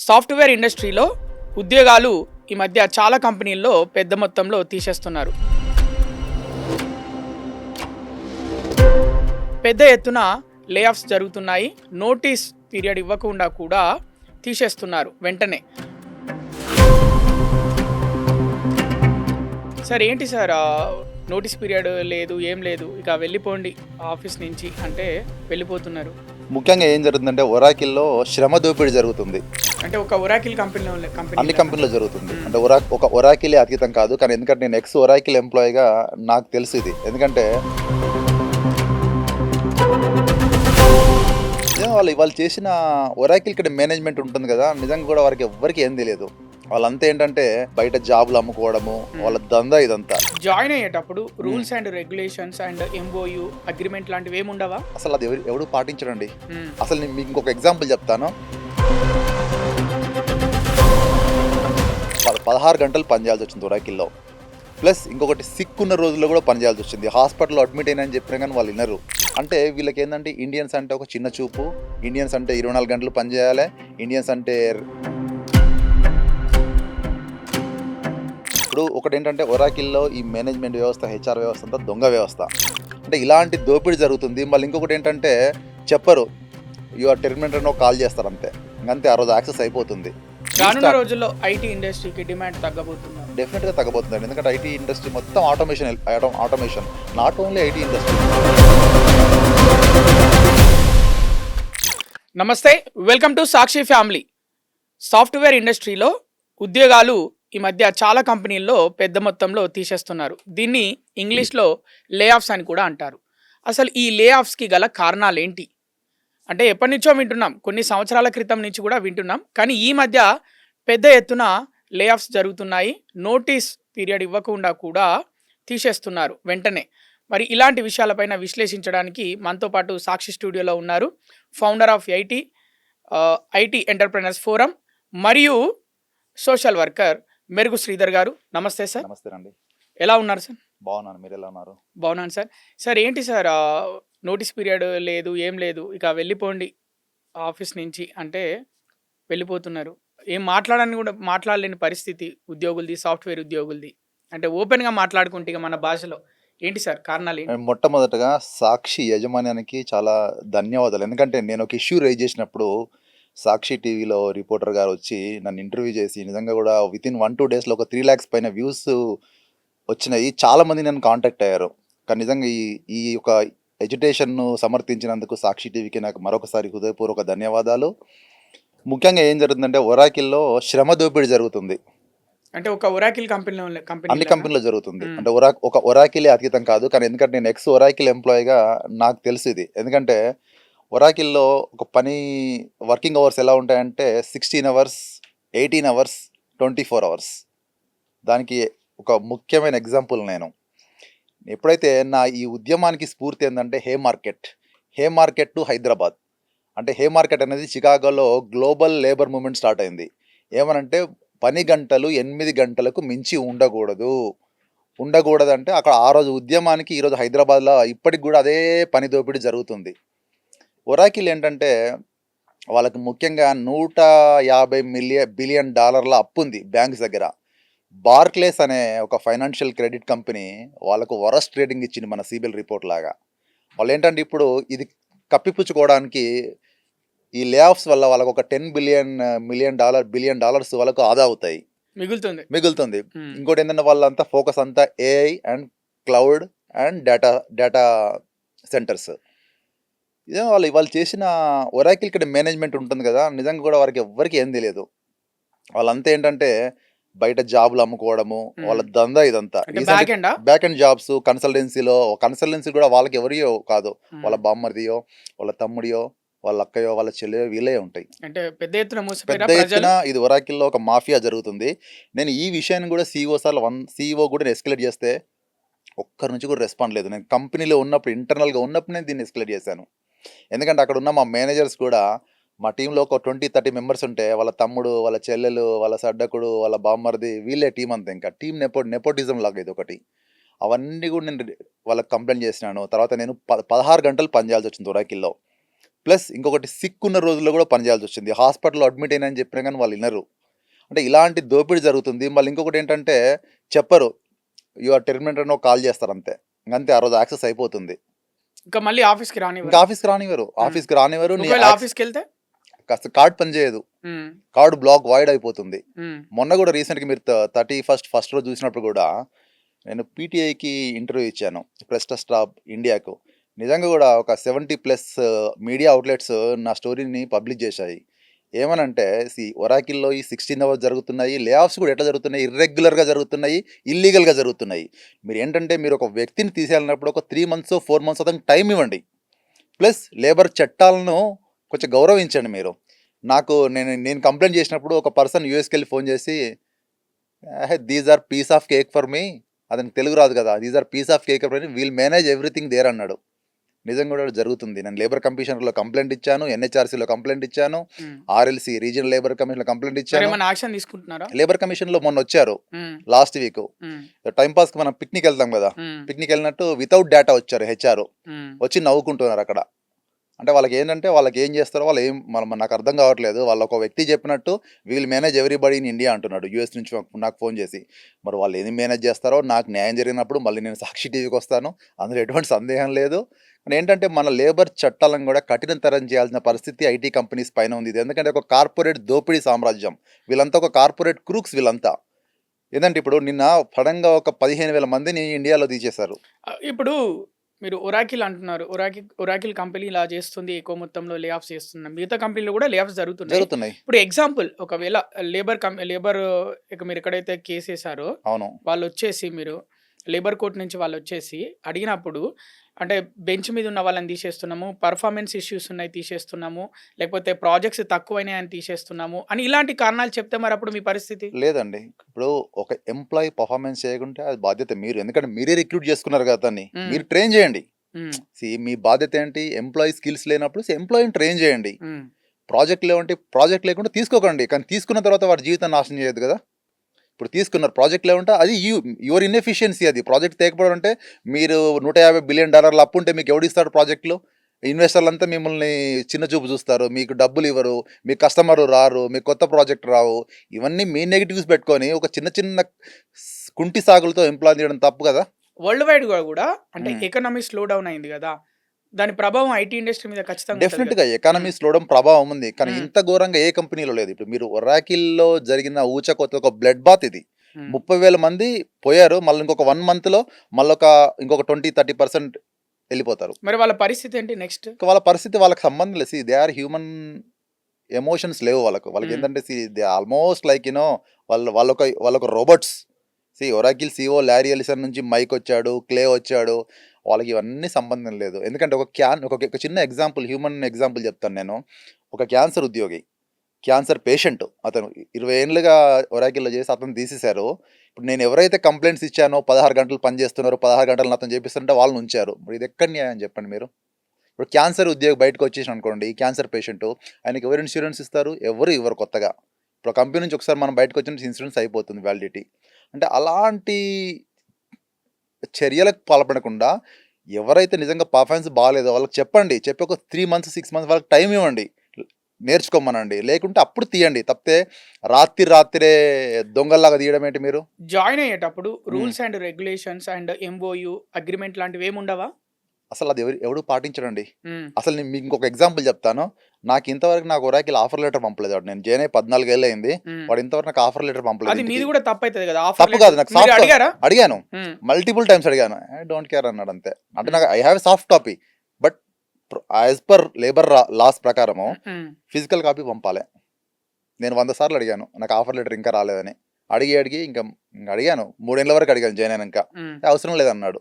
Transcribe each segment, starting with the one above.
Software ఇండస్ట్రీలో ఉద్యోగాలు ఈ మధ్య చాలా కంపెనీల్లో పెద్ద మొత్తంలో తీసేస్తున్నారు. పెద్ద ఎత్తున లే ఆఫ్స్ జరుగుతున్నాయి. నోటీస్ పీరియడ్ ఇవ్వకుండా కూడా తీసేస్తున్నారు వెంటనే. సార్ ఏంటి సార్ నోటీస్ పీరియడ్ లేదు, ఏం లేదు, ఇక వెళ్ళిపోండి ఆఫీస్ నుంచి అంటే వెళ్ళిపోతున్నారు. ముఖ్యంగా ఏం జరుగుతుందంటే ఒరాకిల్లో శ్రమ దోపిడీ జరుగుతుంది. అంటే ఒక ఒరాకిల్ కంపెనీలో అన్ని కంపెనీలో జరుగుతుంది. అంటే ఒక ఒరాకిలే అతీతం కాదు, కానీ ఎందుకంటే నేను ఎక్స్ ఒరాకిల్ ఎంప్లాయీగా నాకు తెలుసు ఇది. ఎందుకంటే వాళ్ళు చేసిన ఒరాకిల్ ఇక్కడ మేనేజ్మెంట్ ఉంటుంది కదా, నిజంగా కూడా వారికి ఎవ్వరికి ఏం తెలియదు. వాళ్ళంతా ఏంటంటే బయట జాబులు అమ్ముకోవడము, వాళ్ళ దందా ఇదంతా. జాయిన్ అయ్యేటప్పుడు rules and regulations and MoU agreement లాంటివి ఏమి ఉండవా? అసలు అది ఎవడు పాటించడండి. అసలు నేను మీకు ఇంకొక ఎగ్జాంపుల్ చెప్తాను. 16 గంటలు పనిచేయాల్సి వచ్చింది ఒరాకిల్లో. ప్లస్ ఇంకొకటి సిక్ ఉన్న రోజుల్లో కూడా పనిచేయాల్సి వచ్చింది. హాస్పిటల్లో అడ్మిట్ అయినా అని చెప్పినా కానీ వాళ్ళు వినరు. అంటే వీళ్ళకి ఏంటంటే ఇండియన్స్ అంటే ఒక చిన్న చూపు. ఇండియన్స్ అంటే 24 గంటలు పనిచేయాలి. ఇండియన్స్ అంటే ఇప్పుడు ఒకటి ఏంటంటే ఒరాకిల్లో ఈ మేనేజ్మెంట్ వ్యవస్థ, హెచ్ఆర్ వ్యవస్థ అంతా దొంగ వ్యవస్థ. అంటే ఇలాంటి దోపిడీ జరుగుతుంది. మళ్ళీ ఇంకొకటి ఏంటంటే చెప్పరు, యువర్ టెర్మినేటర్ కాల్ చేస్తారు అంతే. ఇంకంతే ఆ రోజు యాక్సెస్ అయిపోతుంది. రానున్న రోజుల్లో ఐటీ ఇండస్ట్రీకి డిమాండ్ తగ్గబోతుంది. డెఫినెట్గా తగ్గబోతుంది. ఎందుకంటే ఐటీ ఇండస్ట్రీ మొత్తం automation not only IT industry. నమస్తే, welcome to Sakshi family. Software ఇండస్ట్రీలో ఉద్యోగాలు ఈ మధ్య చాలా కంపెనీల్లో పెద్ద మొత్తంలో తీసేస్తున్నారు. దీన్ని ఇంగ్లీష్లో లే ఆఫ్స్ అని కూడా అంటారు. అసలు ఈ లే ఆఫ్స్కి గల కారణాలు ఏంటి అంటే ఎప్పటి నుంచో వింటున్నాం, కొన్ని సంవత్సరాల క్రితం నుంచి కూడా వింటున్నాం. కానీ ఈ మధ్య పెద్ద ఎత్తున లే ఆఫ్స్ జరుగుతున్నాయి. నోటీస్ పీరియడ్ ఇవ్వకుండా కూడా తీసేస్తున్నారు వెంటనే. మరి ఇలాంటి విషయాలపైన విశ్లేషించడానికి మనతో పాటు సాక్షి స్టూడియోలో ఉన్నారు founder of IT entrepreneurs forum మరియు సోషల్ వర్కర్ మెరుగు శ్రీధర్ గారు. నమస్తే సార్. నమస్తే అండి. ఎలా ఉన్నారు సార్? బాగున్నాను, మీరు ఎలా ఉన్నారు? బాగున్నాను సార్. సార్ ఏంటి సార్ నోటీస్ పీరియడ్ లేదు, ఏం లేదు, ఇక వెళ్ళిపోండి ఆఫీస్ నుంచి అంటే వెళ్ళిపోతున్నారు. ఏం మాట్లాడలేని పరిస్థితి ఉద్యోగులది, సాఫ్ట్వేర్ ఉద్యోగులది. అంటే ఓపెన్గా మాట్లాడుకుంటే ఇక మన భాషలో ఏంటి సార్ కారణాలు ఏంటి? మొట్టమొదటగా సాక్షి యాజమాన్యానికి చాలా ధన్యవాదాలు. ఎందుకంటే నేను ఒక ఇష్యూ రైజ్ చేసినప్పుడు సాక్షి టీవీలో రిపోర్టర్ గారు వచ్చి నన్ను ఇంటర్వ్యూ చేసి నిజంగా కూడా వితిన్ 1-2 డేస్లో ఒక 3 lakhs పైన వ్యూస్ వచ్చినాయి. చాలామంది నన్ను కాంటాక్ట్ అయ్యారు. కానీ నిజంగా ఈ యొక్క ఎడ్యుకేషన్ను సమర్థించినందుకు సాక్షి టీవీకి నాకు మరొకసారి హృదయపూర్వక ధన్యవాదాలు. ముఖ్యంగా ఏం జరుగుతుందంటే ఒరాకిల్లో శ్రమ దోపిడీ జరుగుతుంది. అంటే ఒక ఒరాకిల్ అన్ని కంపెనీలో జరుగుతుంది. అంటే ఒక ఒరాకిలే అతీతం కాదు, కానీ ఎందుకంటే నేను ఎక్స్ ఒరాకిల్ ఎంప్లాయీగా నాకు తెలుసు ఇది. ఎందుకంటే ఒరాకిల్లో ఒక పని వర్కింగ్ అవర్స్ ఎలా ఉంటాయంటే 16 hours, 18 hours, 24 hours. దానికి ఒక ముఖ్యమైన ఎగ్జాంపుల్ నేను ఎప్పుడైతే నా ఈ ఉద్యమానికి స్ఫూర్తి ఏంటంటే హే మార్కెట్ టు హైదరాబాద్. అంటే హే మార్కెట్ అనేది చికాగోలో గ్లోబల్ లేబర్ మూవ్మెంట్ స్టార్ట్ అయింది. ఏమనంటే పని గంటలు 8 గంటలకు మించి ఉండకూడదంటే అక్కడ ఆ రోజు ఉద్యమానికి ఈరోజు హైదరాబాద్లో ఇప్పటికి కూడా అదే పని దోపిడీ జరుగుతుంది. ఒరాకిల్ ఏంటంటే వాళ్ళకి ముఖ్యంగా $150 బిలియన్ అప్పు ఉంది బ్యాంక్స్ దగ్గర. బార్క్లేస్ అనే ఒక ఫైనాన్షియల్ క్రెడిట్ కంపెనీ వాళ్ళకు వరస్ట్ రేటింగ్ ఇచ్చింది మన సిబిల్ రిపోర్ట్ లాగా. వాళ్ళు ఏంటంటే ఇప్పుడు ఇది కప్పిపుచ్చుకోవడానికి ఈ లే ఆఫ్స్ వల్ల వాళ్ళకు ఒక $10 బిలియన్ వాళ్ళకు ఆదా అవుతాయి, మిగులుతుంది. ఇంకోటి ఏంటంటే వాళ్ళంతా ఫోకస్ అంతా AI and cloud and data centres. ఇదే వాళ్ళు చేసిన ఒరాకిల్ ఇక్కడ మేనేజ్మెంట్ ఉంటుంది కదా, నిజంగా కూడా వారికి ఎవ్వరికి ఏం తెలియదు. వాళ్ళంతా ఏంటంటే బయట జాబులు అమ్ముకోవడము, వాళ్ళ దందా ఇదంతా. బ్యాక్ అండ్ జాబ్స్ కన్సల్టెన్సీ కూడా వాళ్ళకి ఎవరియో కాదు, వాళ్ళ బామ్మర్దియో, వాళ్ళ తమ్ముడియో, వాళ్ళ అక్కయో, వాళ్ళ చెల్లెయో వీళ్ళే ఉంటాయి. అంటే పెద్ద ఎత్తున ఇది ఒరాకిల్లో ఒక మాఫియా జరుగుతుంది. నేను ఈ విషయాన్ని కూడా CEO కూడా ఎస్కలేట్ చేస్తే ఒక్కరి నుంచి కూడా రెస్పాండ్ లేదు. నేను కంపెనీలో ఉన్నప్పుడు ఇంటర్నల్గా ఉన్నప్పుడు నేను దీన్ని ఎస్కలేట్ చేశాను. ఎందుకంటే అక్కడ ఉన్న మా మేనేజర్స్ కూడా మా టీంలో ఒక 20-30 మెంబర్స్ ఉంటే వాళ్ళ తమ్ముడు, వాళ్ళ చెల్లెలు, వాళ్ళ సడ్డకుడు, వాళ్ళ బామ్మర్ది వీళ్ళే టీం అంతా. ఇంకా టీం నెపోటిజం లాగా ఇది ఒకటి. అవన్నీ కూడా నేను వాళ్ళకి కంప్లైంట్ చేసినాను. తర్వాత నేను 16 గంటలు పనిచేయాల్సి వచ్చింది ఒరాకిల్లో. ప్లస్ ఇంకొకటి సిక్ ఉన్న రోజుల్లో కూడా పనిచేయాల్సి వచ్చింది. హాస్పిటల్లో అడ్మిట్ అయినా అని చెప్పినా కానీ వాళ్ళు వినరు. అంటే ఇలాంటి దోపిడీ జరుగుతుంది. మళ్ళీ ఇంకొకటి ఏంటంటే చెప్పరు. యు ఆర్ టెర్మినేటెడ్ అని ఒక కాల్ చేస్తారు అంతే. ఇంకంతే ఆ రోజు యాక్సెస్ అయిపోతుంది. ఇంకా మళ్ళీ ఆఫీస్‌కి ఇంకా రానివ్వరా? ఆఫీస్‌కి రానివ్వరు. ఆఫీస్‌కి రానివ్వరు. నీ ఒకవేళ యాక్సెస్ ఆఫీస్‌కెళ్తే? కాస్త కార్డ్ పనిచేయదు. హ్మ్. కార్డ్ బ్లాక్ వాయిడ్ అయిపోతుంది. హ్మ్. మొన్న కూడా రీసెంట్‌గా మీరు 31st ఫస్ట్ రోజు చూసినప్పుడు కూడా నేను పీటీఐకి ఇంటర్వ్యూ ఇచ్చాను. ప్రెస్ ట్రస్ట్ ఆఫ్ ఇండియాకు. నిజంగా కూడా ఒక 70+ మీడియా అవుట్లెట్స్ నా స్టోరీని పబ్లిష్ చేశాయి. ఏమనంటే ఒరాకిల్‌లో ఈ 16 అవర్స్ జరుగుతున్నాయి. లే ఆఫ్స్ కూడా ఎట్లా జరుగుతున్నాయి? ఇర్రెగ్యులర్‌గా జరుగుతున్నాయి. ఇల్లీగల్‌గా జరుగుతున్నాయి. మీరు ఒక వ్యక్తిని తీసేయాలన్నప్పుడు ఒక 3 మంత్సో, 4 మంత్స్ అతనికి టైం ఇవ్వండి. ప్లస్ లేబర్ చట్టాలను కొంచెం గౌరవించండి మీరు. నేను కంప్లైంట్ చేసినప్పుడు ఒక పర్సన్ యూఎస్‌కెళ్ళి ఫోన్ చేసి these are piece of cake for me. అతనికి తెలుగు రాదు కదా. These are piece of cake for me. Will manage everything there అన్నాడు. నిజంగా కూడా జరుగుతుంది. నేను లేబర్ కమిషనర్‌లో కంప్లైంట్ ఇచ్చాను. ఎన్‌హెచ్‌ఆర్‌సీలో కంప్లైంట్ ఇచ్చాను. హ్మ్. ఆర్ఎల్‌సీ రీజియనల్ లేబర్ కమిషన్‌లో కంప్లైంట్ ఇచ్చాను. మరేమన్నా యాక్షన్ తీసుకుంటున్నారా? లేబర్ కమిషన్‌లో మొన్నొచ్చారు హ్మ్. Last week. హ్మ్. టైం పాస్‌కి మనం పిక్నిక్ వెళ్తాం కదా. హ్మ్. పిక్నిక్ వెళ్ళినట్టు వితౌట్ డేటా వచ్చారు హెచ్ఆర్. హ్మ్. వచ్చి నవ్వుకుంటున్నారు అక్కడ. అంటే వాళ్ళకి ఏం చేస్తారో వాళ్ళు ఏం నాకు అర్థం కావట్లేదు. వాళ్ళు ఒక వ్యక్తి చెప్పినట్టు we'll manage everybody in India అంటున్నాడు యూఎస్ నుంచి నాకు ఫోన్ చేసి. మరి వాళ్ళు ఏది మేనేజ్ చేస్తారో నాకు న్యాయం జరిగినప్పుడు మళ్ళీ నేను సాక్షి టీవీకి వస్తాను. అందులో ఎటువంటి సందేహం లేదు. కానీ ఏంటంటే మన లేబర్ చట్టాలను కూడా కఠినతరం చేయాల్సిన పరిస్థితి ఐటీ కంపెనీస్ పైన ఉంది. ఇది ఎందుకంటే ఒక కార్పొరేట్ దోపిడీ సామ్రాజ్యం. వీళ్ళంతా ఒక కార్పొరేట్ క్రూక్స్ వీళ్ళంతా. ఏంటంటే ఇప్పుడు నిన్న సడన్గా ఒక 15,000 మందిని ఇండియాలో తీసేశారు. ఇప్పుడు మీరు ఒరాకిల్ అంటున్నారు. ఒరాకిల్ కంపెనీ ఇలా చేస్తుంది. ఎక్కువ మొత్తంలో లే ఆఫ్స్ చేస్తుంది. మిగతా కంపెనీలో కూడా లే ఆఫ్స్ జరుగుతున్నాయి. జరుగుతున్నాయి. ఇప్పుడు ఎగ్జాంపుల్ ఒకవేళ లేబర్ ఇక మీరు ఎక్కడైతే కేస్ ఏసారో అవును. వాళ్ళొచ్చేసి మీరు లేబర్ కోర్ట్ నుంచి వాళ్ళొచ్చేసి అడిగినప్పుడు అంటే బెంచ్ మీద ఉన్న వాళ్ళని తీసేస్తున్నాము. పర్ఫార్మెన్స్ ఇష్యూస్ ఉన్నాయి తీసేస్తున్నాము. లేకపోతే ప్రాజెక్ట్స్ తక్కువైనాయని తీసేస్తున్నాము అని ఇలాంటి కారణాలు చెప్తే మరి అప్పుడు మీ పరిస్థితి? లేదండి. ఇప్పుడు ఒక ఎంప్లాయీ పర్ఫార్మెన్స్ చేయకుంటే అది బాధ్యత మీరు. ఎందుకంటే మీరే రిక్రూట్ చేసుకున్నారు కదా అతన్ని. హ్మ్. మీరు ట్రైన్ చేయండి. హ్మ్. మీ బాధ్యత ఏంటి? ఎంప్లాయీ స్కిల్స్ లేనప్పుడు ఎంప్లాయీని ట్రైన్ చేయండి. హ్మ్. ప్రాజెక్ట్ లేకుండా తీసుకోకండి. కానీ తీసుకున్న తర్వాత వాడి జీవితాన్ని నాశనం చేయొద్దు కదా. ఇప్పుడు తీసుకున్నారు ప్రాజెక్ట్ లేకుంటే అది యువర్ ఇన్ఎఫిషియన్సీ. అది ప్రాజెక్ట్ తేకపోవడం అంటే మీరు $150 బిలియన్ అప్పు ఉంటే మీకు ఎవడిస్తాడు ప్రాజెక్టులు? ఇన్వెస్టర్లంతా మిమ్మల్ని చిన్న చూపు చూస్తారు. మీకు డబ్బులు ఇవ్వరు. మీకు కస్టమర్లు రారు. మీకు కొత్త ప్రాజెక్ట్ రావు. ఇవన్నీ మీ నెగటివ్స్ పెట్టుకొని ఒక చిన్న చిన్న కుంటి సాగులతో ఎంప్లాయ్ చేయడం తప్పు కదా. వరల్డ్ వైడ్‌గా గూడా అంటే హ్మ్. ఎకానమీ స్లో డౌన్ అయింది గదా! దాని ప్రభావం ఐటీ ఇండస్ట్రీ మీద ఖచ్చితంగా ఉంటది డెఫినెట్‌గా గదా! ఎకానమీ హ్మ్. స్లోడం ప్రభావం ఉంది. కానీ హ్మ్. ఇంత ఘోరంగా ఏ కంపెనీలో లేదు. ఇప్పుడు మీరు ఒరాకిల్‌లో జరిగిన ఊచకోత ఒక బ్లడ్ బాత్ ఇది. హ్మ్. 30,000 మంది పోయారు. మళ్ళీ ఇంకొక 1 మంత్‌లో ఇంకొక 20, 30% వెళ్ళిపోతారు. మరి వాళ్ళ పరిస్థితి ఏంటి నెక్స్ట్? ఇక వాళ్ళ పరిస్థితి వాళ్ళకి సంబంధం లేదు. దే ఆర్ హ్యూమన్ ఎమోషన్స్ లేవు వాళ్ళకు. హ్మ్. వాళ్ళకేంటంటే దే ఆల్మోస్ట్ లైక్ వాళ్ళొక robots. Oracle CEO Larry Ellison నుంచి మైక్ వచ్చాడు, క్లే వచ్చాడు. వాళ్ళకి ఇవన్నీ సంబంధం లేదు. ఎందుకంటే ఒక చిన్న హ్యూమన్ ఎగ్జాంపుల్ చెప్తాను నేను. ఒక క్యాన్సర్ ఉద్యోగి, క్యాన్సర్ పేషెంట్ అతను 20 ఏళ్లుగా ఒరాకిల్‌లో చేసి అతన్ని తీసేశారు. ఇప్పుడు నేను ఎవరైతే కంప్లెయింట్స్ ఇచ్చానో 16 గంటలు పని చేస్తున్నారు, 16 గంటలు నాతోని చేపిస్తుంటే వాళ్ళని ఉంచారు. మరి ఇది ఎక్కడ న్యాయం చెప్పండి మీరు? ఇప్పుడు క్యాన్సర్ ఉద్యోగి బయటకు వచ్చేసాడనుకోండి, క్యాన్సర్ పేషెంట్ ఆయనకి ఎవరు ఇన్సూరెన్స్ ఇస్తారు? ఎవరు ఇవ్వరు కొత్తగా. ఇప్పుడు కంపెనీ నుంచి ఒకసారి మనం బయటకు వచ్చిన ఇన్సూరెన్స్ అయిపోతుంది వ్యాలిడిటీ. అంటే అలాంటి చర్యలకు పాల్పడకుండా ఎవరైతే నిజంగా పర్ఫార్మెన్స్ బాగాలేదో వాళ్ళకి చెప్పండి. చెప్పి ఒక 3 మంత్స్, 6 మంత్స్ వాళ్ళకి టైం ఇవ్వండి. నేర్చుకోమనండి. లేకుంటే అప్పుడు తీయండి. తప్పితే రాత్రే దొంగల్లాగా తీయడం ఏంటి మీరు? జాయిన్ అయ్యేటప్పుడు హ్మ్. Rules and regulations and MoU, agreement లాంటివి ఏమి ఉండవా? అసలు అది ఎవడు పాటించడండి. హ్మ్. అసలు నేను మీకు ఇంకొక ఎగ్జాంపుల్ చెప్తాను. నాకు ఒరాకిల్ ఆఫర్ లెటర్ పంపలేదు వాడు. నేను జాయిన్ అయ్యి 14 ఏళ్ళు అయింది. హ్మ్. వాడు ఇంతవరకు నాకు ఆఫర్ లెటర్ పంపలేదు అది ఇంటికి. మీది కూడా తప్పైతది గదా! ఆఫర్ తప్పు కాదు. లెటర్ నాకు మీరు సాఫ్ట్ అడిగారా? అడిగాను. హ్మ్. మల్టిపుల్ టైమ్స్ అడిగాను. ఐ డోంట్ కేర్ అన్నాడు అంతే. అంటే హ్మ్. నాకు I have a soft copy. But as per labour laws ప్రకారము హ్మ్. ఫిజికల్ కాపీ పంపాలి. నేను 100 సార్లు అడిగాను. నాకు ఆఫర్ లెటర్ ఇంకా రాలేదని. అడిగి ఇంకా అడిగాను. 3 ఏళ్ల వరకు అడిగాను జాయిన్ అయినంక. హ్మ్. అవసరం లేదన్నాడు.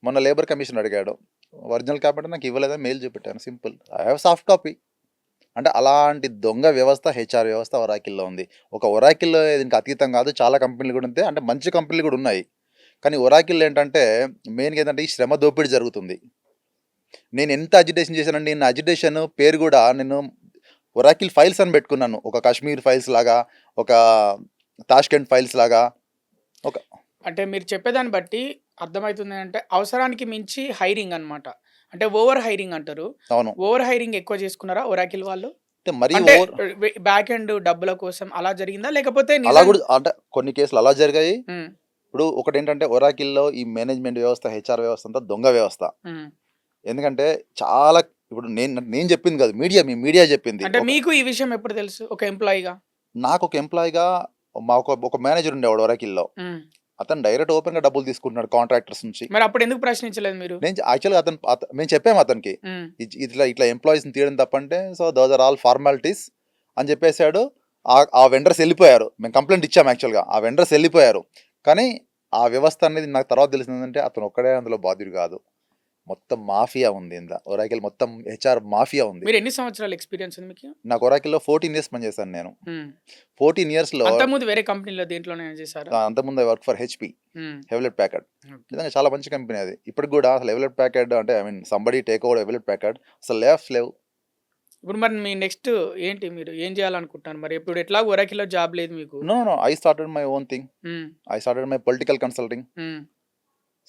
మొన్న లేబర్ కమిషన్ అడిగాడు. ఒరిజినల్ కాపీ అంటే నాకు ఇవ్వలేదని మెయిల్ చూపెట్టాను. Simple. I have soft copy. అంటే అలాంటి దొంగ వ్యవస్థ హెచ్ఆర్ వ్యవస్థ ఒరాకిల్‌లో ఉంది. ఒక ఒరాకిల్ దీనికి అతీతం కాదు. చాలా కంపెనీలు కూడా ఉంటాయి. అంటే మంచి కంపెనీలు కూడా ఉన్నాయి. కానీ ఒరాకిల్ ఏంటంటే మెయిన్‌గా ఏంటంటే ఈ శ్రమ దోపిడీ జరుగుతుంది. నేను ఎంత అజిటేషన్ చేశానండి. నా అజిటేషన్ పేరు కూడా నేను ఒరాకిల్ ఫైల్స్ అని పెట్టుకున్నాను. ఒక కాశ్మీర్ ఫైల్స్ లాగా, ఒక తాష్కెంట్ ఫైల్స్ లాగా. ఒక అంటే మీరు చెప్పేదాన్ని బట్టి అర్థమైతుంది అంటే అవసరానికి మించి హైరింగ్ అన్నమాట. అంటే ఓవర్ హైరింగ్ అంటారు. అవును. ఓవర్ హైరింగ్ ఎక్కువ చేసుకున్నారా ఒరాకిల్ వాళ్ళు? అంటే మరీ అంటే ఓవర్ బ్యాక్ ఎండ్ డబ్బుల కోసం అలా జరిగిందా? లేకపోతే అలా నిజం కూడా అంటే కొన్ని కేసులు అలా జరిగాయి. హ్మ్. ఇప్పుడు ఒకటేంటంటే ఒరాకిల్‌లో ఈ మేనేజ్‌మెంట్ వ్యవస్థ, హెచ్‌ఆర్ వ్యవస్థ అంతా దొంగ వ్యవస్థ. హ్మ్. ఎందుకంటే చాలా ఇప్పుడు నేను చెప్పింది కాదు. మీడియా చెప్పింది. అంటే మీకు ఈ విషయం ఎప్పుడు తెలుసు ఒక ఎంప్లాయీగా? నాకొక ఎంప్లాయీగా ఒక మేనేజర్ ఉండేవాడు ఒరాకిల్‌లో. హ్మ్. అతను డైరెక్ట్ ఓపెన్‌గా డబ్బులు తీసుకుంటున్నాడు కాంట్రాక్టర్స్ నుంచి. మరి అప్పుడు ఎందుకు ప్రశ్నించలేదు మీరు? యాక్చువల్‌గా మేము చెప్పాము అతనికి. హ్మ్. ఇట్లా ఎంప్లాయీస్‌ని తీయడం తప్పంటే, so those are all formalities అని చెప్పేసాడు. ఆ వెండర్స్ వెళ్ళిపోయారు. మేము కంప్లెయింట్ ఇచ్చాము యాక్చువల్‌గా. ఆ వెండర్స్ వెళ్ళిపోయారు. కానీ ఆ వ్యవస్థ అనేది నాకు తర్వాత తెలిసిందంటే అతను ఒక్కడే అందులో బాధ్యుడు కాదు. మొత్తం మాఫియా ఉంది ఇందులో. ఒరాకిల్ మొత్తం హెచ్ఆర్ మాఫియా ఉంది. మీరు ఎన్ని సంవత్సరాల ఎక్స్‌పీరియన్స్ ఉంది మీకు? నాకు ఒరాకిల్‌లో 14 ఇయర్స్ పనిచేశాను నేను. హ్మ్. 14 ఇయర్స్‌లో అంతకుముందు వేరే కంపెనీలో దేంట్లోనైనా చేశారా? అంతకుముందు ఐ వర్క్ ఫర్ హెచ్‌పి. హ్మ్. Hewlett Packard. ఓకే. నిజంగా చాలా మంచి కంపెనీ అది. ఇప్పటికి కూడా అసలు హెవ్లెట్ ప్యాకర్డ్ అంటే I mean somebody take over Hewlett Packard. అసలు లే ఆఫ్స్ లేవు. ఇప్పుడు మరి మీ నెక్స్ట్ ఏంటి మీరు ఏం చేయాలనుకుంటున్నారు? మరి ఇప్పుడు ఎట్లాగో ఒరాకిల్‌లో జాబ్ లేదు మీకు. No. I started my own thing. Hmm. I started my political consulting. హ్మ్.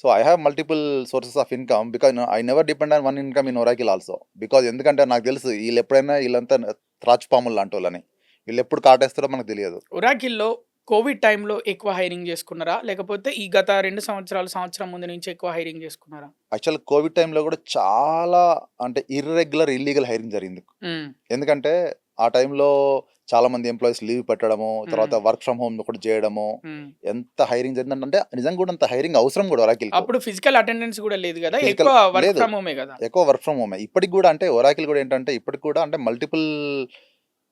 So I have multiple sources of income because I never depend on one income in Oracle also. Because ఎందుకంటే నాకు తెలుసు వీళ్ళంతా త్రాచుపాములు లాంటోళ్ళని. వీళ్ళు ఎప్పుడు కాటేస్తారో మనకు తెలియదు. ఒరాకిల్‌లో కోవిడ్ టైంలో ఎక్కువ హైరింగ్ చేసుకున్నారా? లేకపోతే ఈ గత 2 సంవత్సరాలు, సంవత్సరం ముందు నుంచి ఎక్కువ హైరింగ్ చేసుకున్నారా? యాక్చువల్ కోవిడ్ టైంలో కూడా చాలా అంటే ఇల్లీగల్ హైరింగ్ జరిగింది. హ్మ్. ఎందుకంటే ఆ టైంలో చాలా మంది ఎంప్లాయీస్ లీవ్ పెట్టడము, తర్వాత హ్మ్. వర్క్ ఫ్రమ్ హోమ్ ఒకటి చేయడము, హ్మ్. ఎంత హైరింగ్ జరిగిందంటే నిజంగా కూడా అంత హైరింగ్ అవసరం కూడా ఒరాకిల్‌కు. అప్పుడు ఫిజికల్ అటెండెన్స్ గూడా లేదు గదా! ఫిజికల్ ఎక్కువ వర్క్ లేదు. ఫ్రమ్ హోమే గదా! ఎక్కువ వర్క్ ఫ్రమ్ హోమే. ఇప్పటికి కూడా అంటే ఒరాకిల్ కూడా ఏంటంటే ఇప్పటికి కూడా అంటే మల్టిపుల్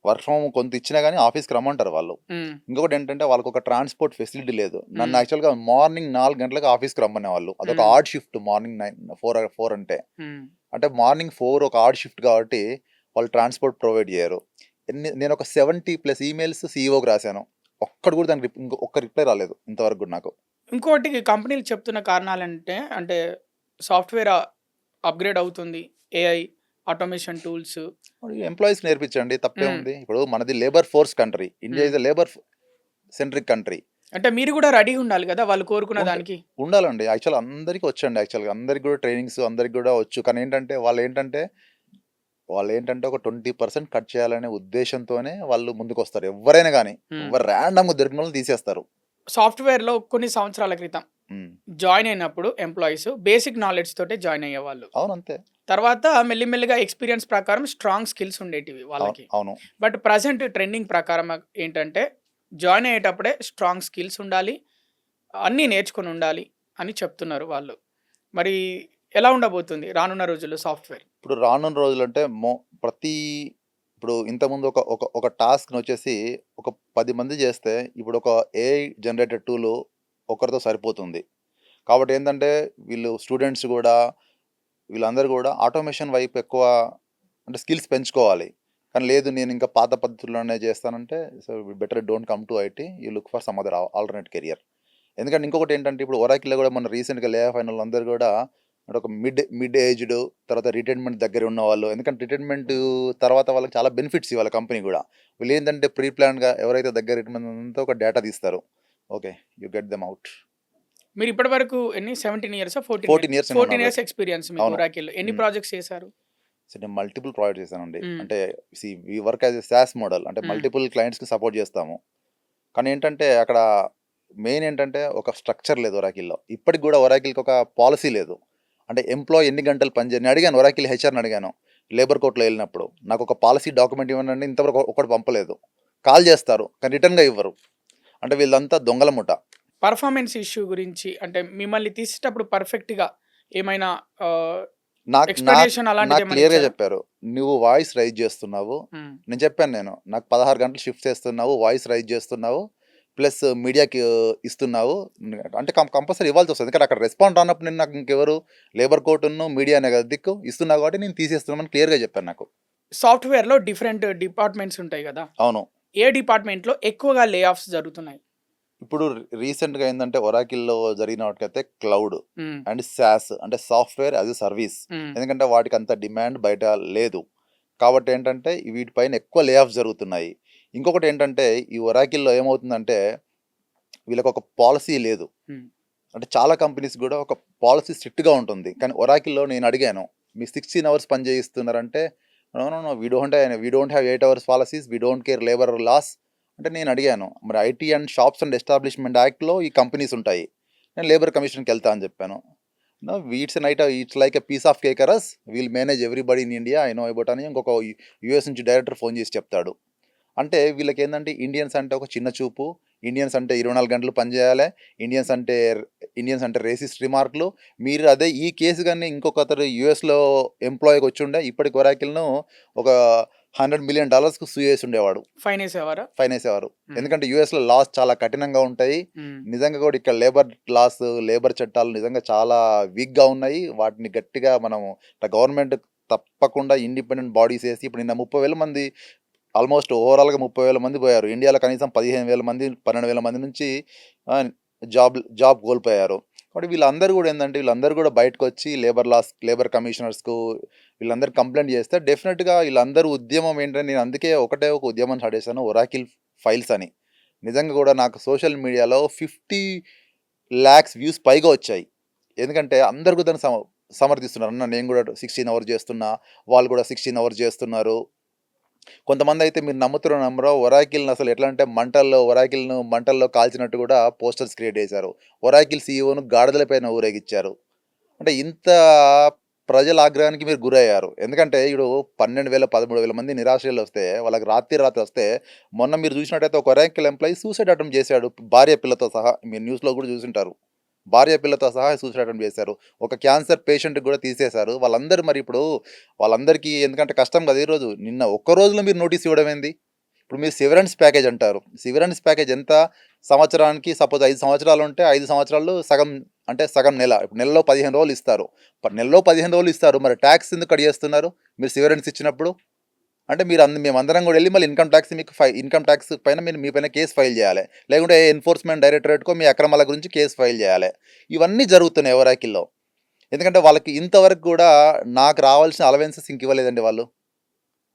వర్క్ ఫ్రమ్ హోమ్ కొంత ఇచ్చినా గానీ ఆఫీస్‌కి రమ్మంటారు వాళ్ళు. హ్మ్. ఇంకొకటి ఏంటంటే వాళ్ళకొక ట్రాన్స్‌పోర్ట్ ఫెసిలిటీ లేదు. నన్ను హ్మ్. యాక్చువల్‌గా మార్నింగ్ 4 గంటలకు ఆఫీస్‌కి రమ్మనేవాళ్ళు. అదొక హ్మ్. ఆడ్ షిఫ్ట్ మార్నింగ్ 4 అంటే. హ్మ్. అంటే మార్నింగ్ 4 ఒక ఆడ్ షిఫ్ట్ కాబట్టి వాళ్ళు ట్రాన్స్‌పోర్ట్ ప్రొవైడ్ చేయరు. నేనొక 70+ ఈమెయిల్స్ సీఈఓకి రాశాను. ఒక్కడు కూడా దానికి ఒక్క రిప్లై రాలేదు ఇంతవరకు కూడా నాకు. ఇంకోటి కంపెనీలు చెప్తున్న కారణాలంటే అంటే సాఫ్ట్‌వేర్ అప్‌గ్రేడ్ అవుతుంది. AI, automation tools. ఎంప్లాయీస్‌కి నేర్పించండి హ్మ్. తప్పేముంది. ఇప్పుడు మనది లేబర్ ఫోర్స్ కంట్రీ. ఇండియా హ్మ్. Is a labour centric country. అంటే మీరు గూడా రెడీగా ఉండాలి గదా! వాళ్ళు కోరుకున్న ఉంట దానికి. ఉండాలండి. అందరికీ వచ్చండి యాక్చువల్‌గా. అందరికి కూడా ట్రైనింగ్స్ అందరికి కూడా వచ్చు. కానీ వాళ్ళేంటంటే ఒక 20% కట్ చేయాలనే ఉద్దేశ్యంతోనే వాళ్ళు ముందుకొస్తారు. ఎవ్వరైనా గాని. హ్మ్. ఎవ్వరు ర్యాండమ్‌గా దొరికినోళ్ళని తీసేస్తారు. సాఫ్ట్‌వేర్‌లో కొన్ని సంవత్సరాల క్రితం హ్మ్. జాయిన్ అయినప్పుడు ఎంప్లాయీస్ బేసిక్ నాలెడ్జ్ తోటే జాయిన్ అయ్యేవాళ్ళు. అవును అంతే. తర్వాత మెల్లిమెల్లిగా ఎక్స్‌పీరియన్స్ ప్రకారం స్ట్రాంగ్ స్కిల్స్ ఉండేటివి వాళ్ళకి. అవును. బట్ ప్రెజెంట్ ట్రెండింగ్ ప్రకారం ఏంటంటే జాయిన్ అయ్యేటప్పుడే స్ట్రాంగ్ స్కిల్స్ ఉండాలి. అన్నీ నేర్చుకొని ఉండాలి అని చెప్తున్నారు వాళ్ళు. మరి ఎలా ఉండబోతుంది రానున్న రోజుల్లో సాఫ్ట్‌వేర్? ఇప్పుడు రానున్న రోజులంటే ప్రతి ఇప్పుడు ఇంతకుముందు ఒక ఒక ఒక టాస్క్‌నొచ్చేసి ఒక 10 మంది చేస్తే ఇప్పుడు ఒక ఏఐ జనరేటెడ్ టూల్ ఒకరితో సరిపోతుంది. కాబట్టి ఏందంటే వీళ్ళు స్టూడెంట్స్ గూడా వీళ్ళందరూ గూడా ఆటోమేషన్ వైపు ఎక్కువ అంటే స్కిల్స్ పెంచుకోవాలి. కానీ లేదు నేను ఇంకా పాత పద్ధతుల్లోనే చేస్తానంటే so better don't come to IT. You look for some other alternate career. ఎందుకంటే ఇంకొకటేంటంటే ఇప్పుడు ఒరాకిల్‌లో గూడా మొన్న రీసెంట్‌గా లే ఆఫ్ అయినోళ్ళందరూ గూడా అంటే ఒక మిడ్ ఏజ్డ్ తర్వాత రిటైర్మెంట్ దగ్గర ఉన్నవాళ్ళు. ఎందుకంటే రిటైర్మెంట్ తర్వాత వాళ్ళకి చాలా బెనిఫిట్స్ ఇవ్వాలి కంపెనీ గూడా. వీళ్ళేందంటే ప్రీ ప్లాన్డ్‌గా ఎవరైతే దగ్గర రిటైర్మెంట్ ఉందో ఒక డేటా తీస్తారు. Okay. You get them out. మీరు ఇప్పటి వరకు ఎన్ని 17 ఇయర్సా? 14 14 ఇయర్స్ నేను 14 ఉన్నాను. ఇయర్స్ ఎక్స్‌పీరియన్స్ మీకు అవును. ఒరాకిల్‌లో. ఎన్ని హ్మ్. ప్రాజెక్ట్స్ చేశారు? సో, నేను మల్టిపుల్ ప్రాజెక్ట్స్ చేశానండి. హ్మ్. అంటే we work as a SaaS model. అంటే హ్మ్. మల్టిపుల్ క్లయింట్స్‌కి సపోర్ట్ చేస్తాము. కానీ ఏంటంటే అక్కడ మెయిన్ ఏంటంటే ఒక స్ట్రక్చర్ లేదు ఒరాకిల్‌లో. ఇప్పటికి గూడా ఒరాకిల్‌కి ఒక పాలిసీ లేదు. అంటే ఎంప్లాయీ ఎన్ని గంటలు నేను అడిగాను ఒరాకిల్ హెచ్ఆర్‌ని అడిగాను. లేబర్ కోర్ట్‌లో ఎళ్ళినప్పుడు. నాకొక పాలిసీ డాక్యుమెంట్ ఇవ్వండి ఇంతవరకు ఒకటి పంపలేదు. కాల్ చేస్తారు. కానీ రిటర్న్‌గా ఇవ్వరు. అంటే వీళ్ళంతా దొంగల ముఠ. పర్‌ఫార్మెన్స్ ఇష్యూ గురించి అంటే మిమ్మల్ని తీసేటప్పుడు పర్ఫెక్ట్‌గా ఏమైనా నాకు నాకు ఎక్స్‌ప్లనేషన్ నాకు అలాంటిదేమైనా క్లియర్‌గా ఇచ్చారా? చెప్పారు. "నువ్వు వాయిస్ రైజ్ చేస్తున్నావు." హ్మ్. నేను చెప్పాను. నాకు 16 గంటలు షిఫ్ట్స్ ఏస్తున్నావు. వాయిస్ రైజ్ చేస్తున్నావు. ప్లస్ మీడియాకి ఇస్తున్నావు. అంటే కంపల్సరీ ఇవ్వాల్సొస్తది. ఎందుకంటే అక్కడ రెస్పాండ్ రానప్పుడు నాకు ఇంకెవరు లేబర్ కోర్టును, మీడియానే కదా దిక్కు. ఇస్తున్నావు కాబట్టి నేను తీసేస్తున్నామని క్లియర్‌గా చెప్పాను నాకు. సాఫ్ట్‌వేర్‌లో డిఫరెంట్ డిపార్ట్‌మెంట్స్ ఉంటాయి గదా! అవును. ఏ డిపార్ట్‌మెంట్‌లో ఎక్కువగా లే ఆఫ్స్ జరుగుతున్నాయి? ఇప్పుడు రీసెంట్‌గా ఏందంటే ఒరాకిల్‌లో జరిగిన వాటికైతే క్లౌడ్ హ్మ్. అండ్ సాస్ అంటే సాఫ్ట్‌వేర్ యాస్ ఎ సర్వీస్. హ్మ్. ఎందుకంటే వాటికి అంత డిమాండ్ బయట లేదు. కాబట్టి ఏంటంటే వీటిపైన ఎక్కువ లే ఆఫ్స్ జరుగుతున్నాయి. ఇంకొకటి ఏంటంటే ఈ ఒరాకిల్‌లో ఏమవుతుందంటే వీళ్ళకొక పాలిసీ లేదు. హ్మ్. అంటే చాలా కంపెనీస్ గూడా ఒక పాలిసీ స్ట్రిక్ట్‌గా ఉంటుంది. కానీ ఒరాకిల్‌లో నేను అడిగాను. మీ 16 అవర్స్ పని చేయిస్తున్నారంటే no no no we don't have 8 hours policies, we don't care labour laws. అంటే నేను అడిగాను, మరి IT and shops and establishment యాక్ట్లో ఈ కంపెనీస్ ఉంటాయి, నేను లేబర్ కమిషన్కి వెళ్తా అని చెప్పాను. No it's like a piece of కేకరస్, we'll manage everybody in India, I know about అని ఇంకొక యూఎస్ నుంచి డైరెక్టర్ ఫోన్ చేసి చెప్తాడు. అంటే వీళ్ళకి ఏంటంటే ఇండియన్స్ అంటే ఒక చిన్న చూపు, ఇండియన్స్ అంటే 24 గంటలు పనిచేయాలి, ఇండియన్స్ అంటే రేసిస్ట్ రిమార్క్లు. మీరు అదే ఈ కేసు కానీ ఇంకొకరు యూఎస్లో ఎంప్లాయీకి వచ్చి ఉండే ఇప్పటికి ఒరాకిల్ను ఒక $100 million సూ చేసి ఉండేవాడు, ఫైన్ వేసేవారు. ఎందుకంటే యూఎస్లో లాస్ చాలా కఠినంగా ఉంటాయి. నిజంగా కూడా ఇక్కడ లేబర్ చట్టాలు నిజంగా చాలా వీక్గా ఉన్నాయి. వాటిని గట్టిగా మనము గవర్నమెంట్ తప్పకుండా ఇండిపెండెంట్ బాడీస్ వేసి, ఇప్పుడు నిన్న 30,000 మంది ఆల్మోస్ట్ ఓవరాల్గా 30,000 మంది పోయారు. ఇండియాలో కనీసం 15,000 మంది 12,000 మంది నుంచి జాబ్ కోల్పోయారు. కాబట్టి వీళ్ళందరూ కూడా ఏంటంటే వీళ్ళందరూ కూడా బయటకు వచ్చి లేబర్ కమిషనర్స్కు వీళ్ళందరూ కంప్లైంట్ చేస్తే డెఫినెట్గా వీళ్ళందరూ ఉద్యమం ఏంటంటే, నేను అందుకే ఒక ఉద్యమం స్టార్ట్ చేశాను, ఒరాకిల్ ఫైల్స్ అని. నిజంగా కూడా నాకు సోషల్ మీడియాలో 50 lakhs వ్యూస్ పైగా వచ్చాయి. ఎందుకంటే అందరు కూడా దాన్ని సమర్థిస్తున్నారు. అన్న నేను కూడా 16 అవర్స్ చేస్తున్నా, వాళ్ళు కూడా 16 అవర్స్ చేస్తున్నారు. కొంతమంది అయితే మీరు నమ్మరో ఒరాకిల్ని అసలు ఎట్లా అంటే మంటల్లో కాల్చినట్టు కూడా పోస్టర్స్ క్రియేట్ చేశారు. ఒరాకిల్ సీఈఓను గాడిదలపైన ఊరేగించారు. అంటే ఇంత ప్రజల ఆగ్రహానికి మీరు గురయ్యారు. ఎందుకంటే ఇప్పుడు 12,000 13,000 మంది నిరాశ్రయాలు వస్తే, వాళ్ళకి రాత్రి వస్తే, మొన్న మీరు చూసినట్టయితే ఒక ఒరాకిల్ ఎంప్లాయీ సూసైడ్ అటెంప్ట్ చేశాడు, భార్య పిల్లతో సహా. మీరు న్యూస్లో కూడా చూసింటారు, భార్య పిల్లతో సహా సూసైడ్ అటెంప్ట్ చేశారు. ఒక క్యాన్సర్ పేషెంట్కి కూడా తీసేశారు. వాళ్ళందరూ మరి ఇప్పుడు వాళ్ళందరికీ ఎందుకంటే కష్టం కదా. ఈరోజు నిన్న ఒక్క రోజులో మీరు నోటీస్ ఇవ్వడం ఏంది? ఇప్పుడు మీరు సివరెన్స్ ప్యాకేజ్ అంటారు. సివరెన్స్ ప్యాకేజ్ ఎంత? సంవత్సరానికి సపోజ్ 5 సంవత్సరాలు ఉంటే 5 సంవత్సరాలు సగం నెల. ఇప్పుడు నెలలో 15 రోజులు ఇస్తారు. నెలలో 15 రోజులు ఇస్తారు, మరి ట్యాక్స్ ఎందుకు కట్ చేస్తున్నారు మీరు సివరెన్స్ ఇచ్చినప్పుడు? అంటే మేమందరం కూడా వెళ్ళి మళ్ళీ ఇన్కమ్ ట్యాక్స్ పైన మీ పైన కేసు ఫైల్ చేయాలి, లేకుంటే ఎన్ఫోర్స్మెంట్ డైరెక్టరేట్కో మీ అక్రమాల గురించి కేసు ఫైల్ చేయాలి. ఇవన్నీ జరుగుతున్నాయి ఒరాకిల్లో. ఎందుకంటే వాళ్ళకి ఇంతవరకు కూడా నాకు రావాల్సిన అలవెన్సెస్ ఇంక ఇవ్వలేదండి వాళ్ళు.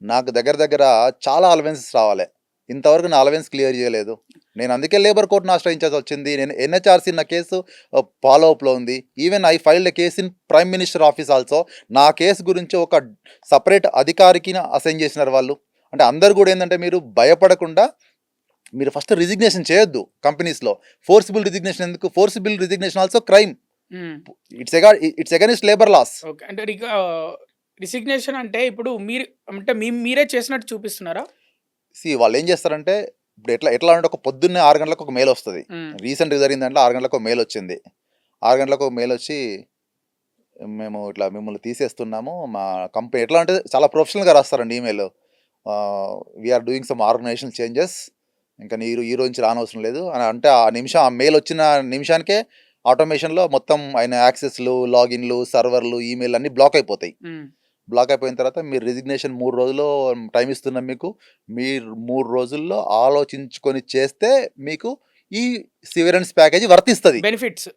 నాకు దగ్గర చాలా అలవెన్సెస్ రావాలి, ఇంతవరకు నా అలవెన్స్ క్లియర్ చేయలేదు. నేను అందుకే లేబర్ కోర్టును ఆశ్రయించాల్సి వచ్చింది. నేను ఎన్హెచ్ఆర్సీ నా కేసు ఫాలో అప్లో ఉంది. Even I filed a case in prime minister office also. నా కేసు గురించి ఒక సపరేట్ అధికారికి అసైన్ చేసినారు వాళ్ళు. అంటే అందరు కూడా ఏంటంటే మీరు భయపడకుండా మీరు ఫస్ట్ రిజిగ్నేషన్ చేయొద్దు కంపెనీస్లో. ఫోర్సిబుల్ రిజిగ్నేషన్ ఎందుకు? Forcible resignation also crime. It's against labour laws. అంటే రిసిగ్నేషన్ అంటే ఇప్పుడు మీరే చేసినట్టు చూపిస్తున్నారా? వాళ్ళు ఏం చేస్తారంటే, ఇప్పుడు ఎట్లా అంటే ఒక పొద్దున్నే 6 గంటలకు ఒక మెయిల్ వస్తుంది. రీసెంట్గా జరిగిన దాంట్లో 6 గంటలకు ఒక మెయిల్ వచ్చింది. 6 గంటలకు ఒక మెయిల్ వచ్చి, మేము ఇట్లా మిమ్మల్ని తీసేస్తున్నాము, మా కంపెనీ ఎట్లా అంటే చాలా ప్రొఫెషనల్గా రాస్తారండి email. We are doing some organisational changes, ఇంకా ఈ రోజు నుంచి రానవసరం లేదు అని. అంటే ఆ మెయిల్ వచ్చిన నిమిషానికే ఆటోమేషన్లో మొత్తం ఆయన యాక్సెస్లు, లాగిన్లు, సర్వర్లు, ఈమెయిల్ అన్నీ బ్లాక్ అయిపోతాయి. బ్లాక్ అయిపోయిన తర్వాత మీరు రిజిగ్నేషన్ 3 రోజుల్లో టైం ఇస్తున్నాం మీకు. మీరు 3 రోజుల్లో ఆలోచించుకొని చేస్తే మీకు ఈ సివరెన్స్ ప్యాకేజీ వర్తిస్తుంది,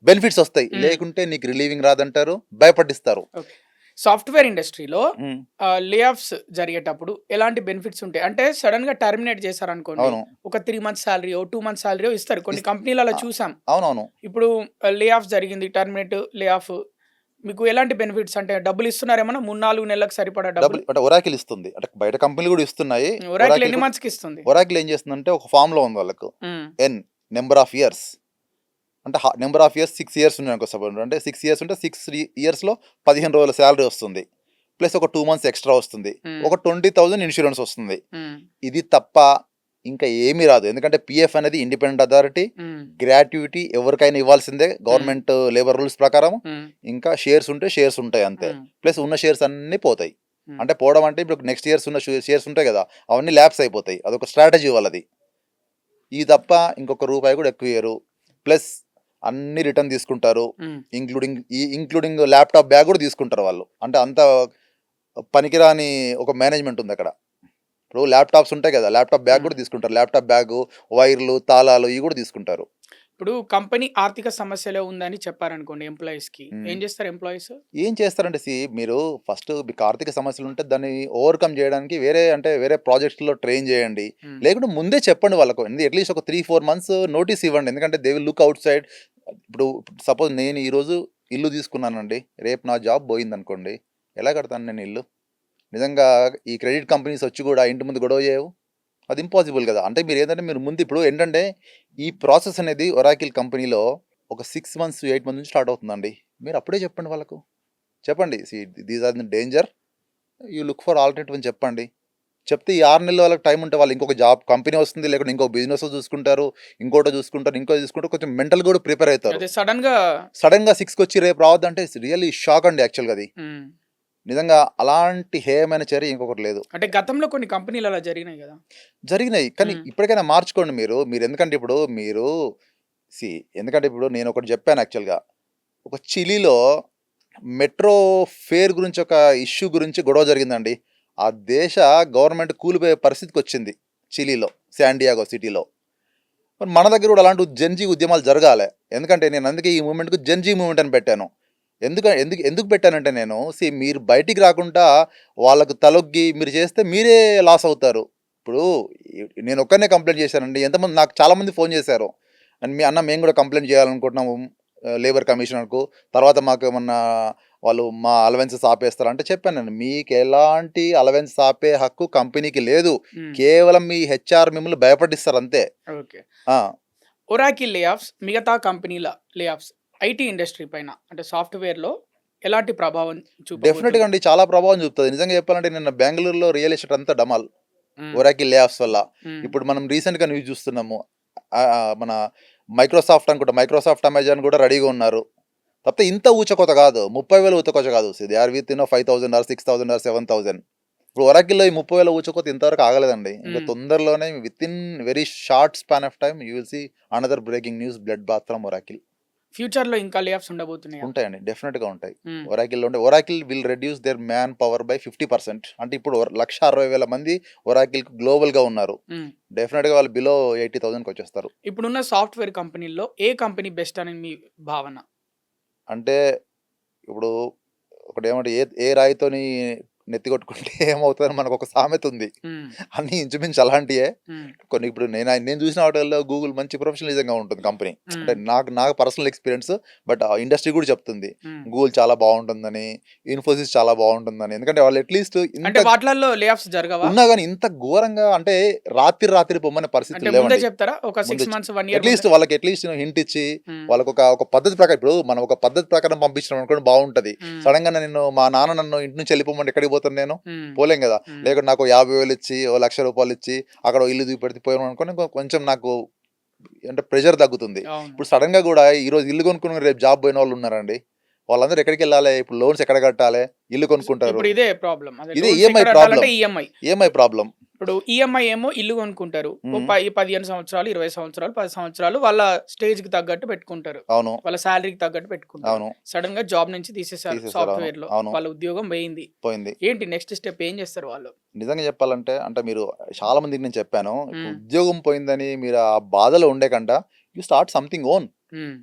బెనిఫిట్స్ వస్తాయి. లేకుంటే నీకు రిలీవింగ్ రాదంటారు, భయపడిస్తారు. సాఫ్ట్వేర్ ఇండస్ట్రీలో లే ఆఫ్స్ జరిగేటప్పుడు ఎలాంటి బెనిఫిట్స్ ఉంటాయి? అంటే సడన్ గా టర్మినేట్ చేశారనుకోండి, ఒక 3 months సాలరీ, 2 months సాలరీ ఇస్తారు. కొన్ని కంపెనీలలో చూసాం. అవునవును. ఇప్పుడు లే ఆఫ్ జరిగింది, టర్మినేట్, లే ఆఫ్, మీకు ఎలాంటి బెనిఫిట్స్? అంటే డబ్బులు ఇస్తున్నారేమన్నా 3-4 నెలలకు సరిపడా డబ్బులు? అంటే ఒరాకిల్ ఇస్తుంది, అంటే బయట కంపెనీలు కూడా ఇస్తున్నాయి. ఒరాకిల్ ఎన్ని మంత్స్ కి ఇస్తుంది? ఒరాకిల్ ఏం చేస్తుందంటే ఒక ఫామ్ లో ఉంది వాళ్ళకు నెంబర్ ఆఫ్ ఇయర్స్, అంటే నెంబర్ ఆఫ్ ఇయర్స్ 6 years ఉన్నాయి అనుకో. సపోజ్ అంటే 6 years ఉంటే 6 yearsలో 15 రోజుల శాలరీ వస్తుంది, ప్లస్ ఒక 2 months ఎక్స్ట్రా వస్తుంది, ఒక 20,000 ఇన్సూరెన్స్ వస్తుంది. ఇది తప్ప ఇంకా ఏమీ రాదు. ఎందుకంటే పిఎఫ్ అనేది ఇండిపెండెంట్ అథారిటీ, గ్రాట్యుటీ ఎవరికైనా ఇవ్వాల్సిందే గవర్నమెంట్ లేబర్ రూల్స్ ప్రకారం. ఇంకా షేర్స్ ఉంటే షేర్స్ ఉంటాయి అంతే, ప్లస్ ఉన్న షేర్స్ అన్నీ పోతాయి. అంటే పోవడం అంటే ఇప్పుడు నెక్స్ట్ ఇయర్స్ ఉన్న షేర్స్ ఉంటాయి కదా, అవన్నీ ల్యాప్స్ అయిపోతాయి. అదొక స్ట్రాటజీ వాళ్ళది. ఇది తప్ప ఇంకొక రూపాయి కూడా ఎక్కువ ఇయ్యరు. ప్లస్ అన్ని రిటర్న్ తీసుకుంటారు, ఇంక్లూడింగ్ ల్యాప్టాప్ బ్యాగ్ కూడా తీసుకుంటారు వాళ్ళు. అంటే అంత పనికిరాని ఒక మేనేజ్మెంట్ ఉంది అక్కడ. ఇప్పుడు ల్యాప్టాప్స్ ఉంటాయి కదా, ల్యాప్టాప్ బ్యాగ్ కూడా తీసుకుంటారు. ల్యాప్టాప్ బ్యాగు, వైర్లు, తాళాలు ఇవి కూడా తీసుకుంటారు. ఇప్పుడు కంపెనీ ఆర్థిక సమస్యలో ఉందని చెప్పారనుకోండి ఎంప్లాయీస్ కి, ఏం చేస్తారు ఎంప్లాయీస్? ఏం చేస్తారంటే మీరు ఫస్ట్ మీకు ఆర్థిక సమస్యలు ఉంటే దాన్ని ఓవర్కమ్ చేయడానికి వేరే ప్రాజెక్ట్స్లో ట్రైన్ చేయండి, లేకుంటే ముందే చెప్పండి వాళ్ళకు. అట్లీస్ట్ ఒక 3-4 months నోటీస్ ఇవ్వండి. ఎందుకంటే they will look out side. ఇప్పుడు సపోజ్ నేను ఈరోజు ఇల్లు తీసుకున్నానండి, రేపు నా జాబ్ పోయింది అనుకోండి, ఎలా కడతాను నేను ఇల్లు? నిజంగా ఈ క్రెడిట్ కంపెనీస్ వచ్చి కూడా ఇంటి ముందు గొడవ చేయవు. అది ఇంపాసిబుల్ కదా. అంటే మీరు ఏంటంటే మీరు ముందు ఇప్పుడు ఏంటంటే ఈ ప్రాసెస్ అనేది ఒరాకిల్ కంపెనీలో ఒక 6 మంత్స్ 8 మంత్స్ నుంచి స్టార్ట్ అవుతుందండి. మీరు అప్పుడే చెప్పండి వాళ్ళకు. చెప్పండి, these are the danger, you look for alternative అని చెప్పండి. చెప్తే ఈ 6 నెలలు వాళ్ళకి టైం ఉంటే వాళ్ళు ఇంకొక జాబ్ కంపెనీ వస్తుంది, లేకుంటే ఇంకో బిజినెస్ చూసుకుంటారు, ఇంకోటో చూసుకుంటారు, ఇంకో చూసుకుంటారు, కొంచెం మెంటల్ కూడా ప్రిపేర్ అవుతారు. అదే సడన్గా సడన్గా 6కి వచ్చి రేపు రావద్దంటే రియల్లీ షాక్ అండి యాక్చువల్గా అది. నిజంగా అలాంటి హేయమైన చర్య ఇంకొకటి లేదు. అంటే గతంలో కొన్ని కంపెనీలు అలా జరిగినాయి కదా. జరిగినాయి, కానీ ఇప్పటికైనా మార్చుకోండి మీరు ఎందుకంటే ఇప్పుడు మీరు ఎందుకంటే ఇప్పుడు నేను ఒకటి చెప్పాను యాక్చువల్గా, ఒక చిలీలో మెట్రో ఫేర్ గురించి ఒక ఇష్యూ గురించి గొడవ జరిగిందండి. ఆ దేశ గవర్నమెంట్ కూలిపోయే పరిస్థితికి వచ్చింది చిలీలో, శాండియాగో సిటీలో. మరి మన దగ్గర కూడా అలాంటి జెన్జీ ఉద్యమాలు జరగాలి. ఎందుకంటే నేను అందుకే ఈ మూమెంట్కు జెన్జీ మూమెంట్ అని పెట్టాను. ఎందుకు ఎందుకు పెట్టానంటే నేను మీరు బయటికి రాకుండా వాళ్ళకు తలొగ్గి మీరు చేస్తే మీరే లాస్ అవుతారు. ఇప్పుడు నేను ఒక్కనే కంప్లైంట్ చేశానండి, ఎంతమంది నాకు చాలామంది ఫోన్ చేశారు, అండ్ మీ అన్న మేము కూడా కంప్లైంట్ చేయాలనుకుంటున్నాము లేబర్ కమిషనర్కు, తర్వాత మాకు ఏమన్నా వాళ్ళు మా అలవెన్సెస్ ఆపేస్తారు అంటే చెప్పాను నేను, మీకు ఎలాంటి అలవెన్స్ ఆపే హక్కు కంపెనీకి లేదు. కేవలం మీ హెచ్ఆర్ మిమ్మల్ని భయపడిస్తారు అంతే. ఓకే. ఒరాకిల్ లే ఆఫ్స్ మిగతా కంపెనీల లే ఆఫ్స్ ఐటీ ఇండస్ట్రీ పైన అంటే సాఫ్ట్వేర్లో ఎలాంటి ప్రభావం డెఫినెట్గా అండి చాలా ప్రభావం చూపుతుంది. నిజంగా చెప్పాలంటే నిన్న బెంగళూరులో రియల్ ఎస్టేట్ అంతా డమాల్ ఒరాకిల్ లే ఆఫ్స్ వల్ల. ఇప్పుడు మనం రీసెంట్గా న్యూస్ చూస్తున్నాము, మన మైక్రోసాఫ్ట్ అనుకుంటా, మైక్రోసాఫ్ట్ అమెజాన్ కూడా రెడీగా ఉన్నారు. తప్ప ఇంత ఊచకొత కాదు, 30,000 ఊచకొత కాదు. They are with 5,000 or 6,000 or 7,000. ఇప్పుడు ఒరాకిల్లో ఈ 30,000 ఊచకొత ఇంతవరకు ఆగలేదండి. ఇంకా తొందరలోనే within very short span of time you will see another breaking news, blood bath from Oracle. ఫ్యూచర్లో ఇంకా లే ఆఫ్స్ ఉండబోతున్నాయి. ఉంటాయండి, డెఫినెట్గా ఉంటాయి. Oracle will reduce their man power by 50%. అంటే ఇప్పుడు 160,000 మంది ఒరాకిల్ గ్లోబల్గా ఉన్నారు. డెఫినెట్గా వాళ్ళు బిలో 80,000కి వచ్చేస్తారు. ఇప్పుడున్న సాఫ్ట్వేర్ కంపెనీల్లో ఏ కంపెనీ బెస్ట్ అని మీ భావన? అంటే ఇప్పుడు ఒకటి ఏమంటే ఏ రాయితోని నెత్తి కొట్టుకుంటే ఏమవుతుందని మనకు ఒక సామెత ఉంది. అన్ని ఇంచుమించు అలాంటియే కొన్ని. ఇప్పుడు నేను చూసిన వాటిల్లో గూగుల్ మంచి ప్రొఫెషనలిజంగా ఉంటుంది కంపెనీ. అంటే నాకు పర్సనల్ ఎక్స్పీరియన్స్, బట్ ఇండస్ట్రీ కూడా చెప్తుంది గూగుల్ చాలా బాగుంటుందని, ఇన్ఫోసిస్ చాలా బాగుంటుందని. ఎందుకంటే వాళ్ళు అట్లీస్ట్ వాటిల్లో లే ఆఫ్స్ జరగవా ఉన్నా కానీ ఇంత ఘోరంగా అంటే రాత్రి పొమ్మనే పరిస్థితి లేవండి. అట్లీస్ట్ వాళ్ళకి అట్లీస్ట్ హింట్ ఇచ్చి వాళ్ళకి ఒక పద్ధతి ప్రకారం, ఇప్పుడు మనం ఒక పద్ధతి ప్రకారం పంపించడం అనుకోండి బాగుంటది. సడన్ గా మా నాన్న నన్ను ఇంటి నుంచి వెళ్ళిపోమని ఎక్కడికి పోతాను నేను? పోలేం కదా. లేకుంటే నాకు 50,000 ఇచ్చి ₹1,00,000 ఇచ్చి అక్కడ ఇల్లు చూపెడితే పోయాను అనుకోని కొంచెం నాకు అంటే ప్రెషర్ తగ్గుతుంది. ఇప్పుడు సడన్ గా కూడా ఈ రోజు ఇల్లు కొనుక్కుని రేపు జాబ్ పోయిన వాళ్ళు ఉన్నారండి. వాళ్ళందరూ ఎక్కడికి వెళ్ళాలి? ఇప్పుడు లోన్స్ ఎక్కడ కట్టాలి? ఇల్లు కొనుక్కుంటారు. ఇదే ప్రాబ్లం, ఇదే ఈఎంఐ ప్రాబ్లం. ఇప్పుడు ఈఎంఐ ఏమో ఇల్లు కొనుక్కుంటారు, 15 సంవత్సరాలు 20 సంవత్సరాలు 10 సంవత్సరాలు వాళ్ళ స్టేజ్ కి తగ్గట్టు పెట్టుకుంటారు. అవును, వాళ్ళ శాలరీకి తగ్గట్టు పెట్టుకుంటారు. అవును. సడన్ గా జాబ్ నుంచి తీసేసారు సాఫ్ట్వేర్ లో, వాళ్ళ ఉద్యోగం పోయింది. ఏంటి నెక్స్ట్ స్టెప్ ఏం చేస్తారు వాళ్ళు? నిజంగా చెప్పాలంటే అంటే మీరు చాలా మందికి నేను చెప్పాను, ఉద్యోగం పోయిందని మీరు ఆ బాధలో ఉండే కంట యూ స్టార్ట్ సంథింగ్ ఓన్.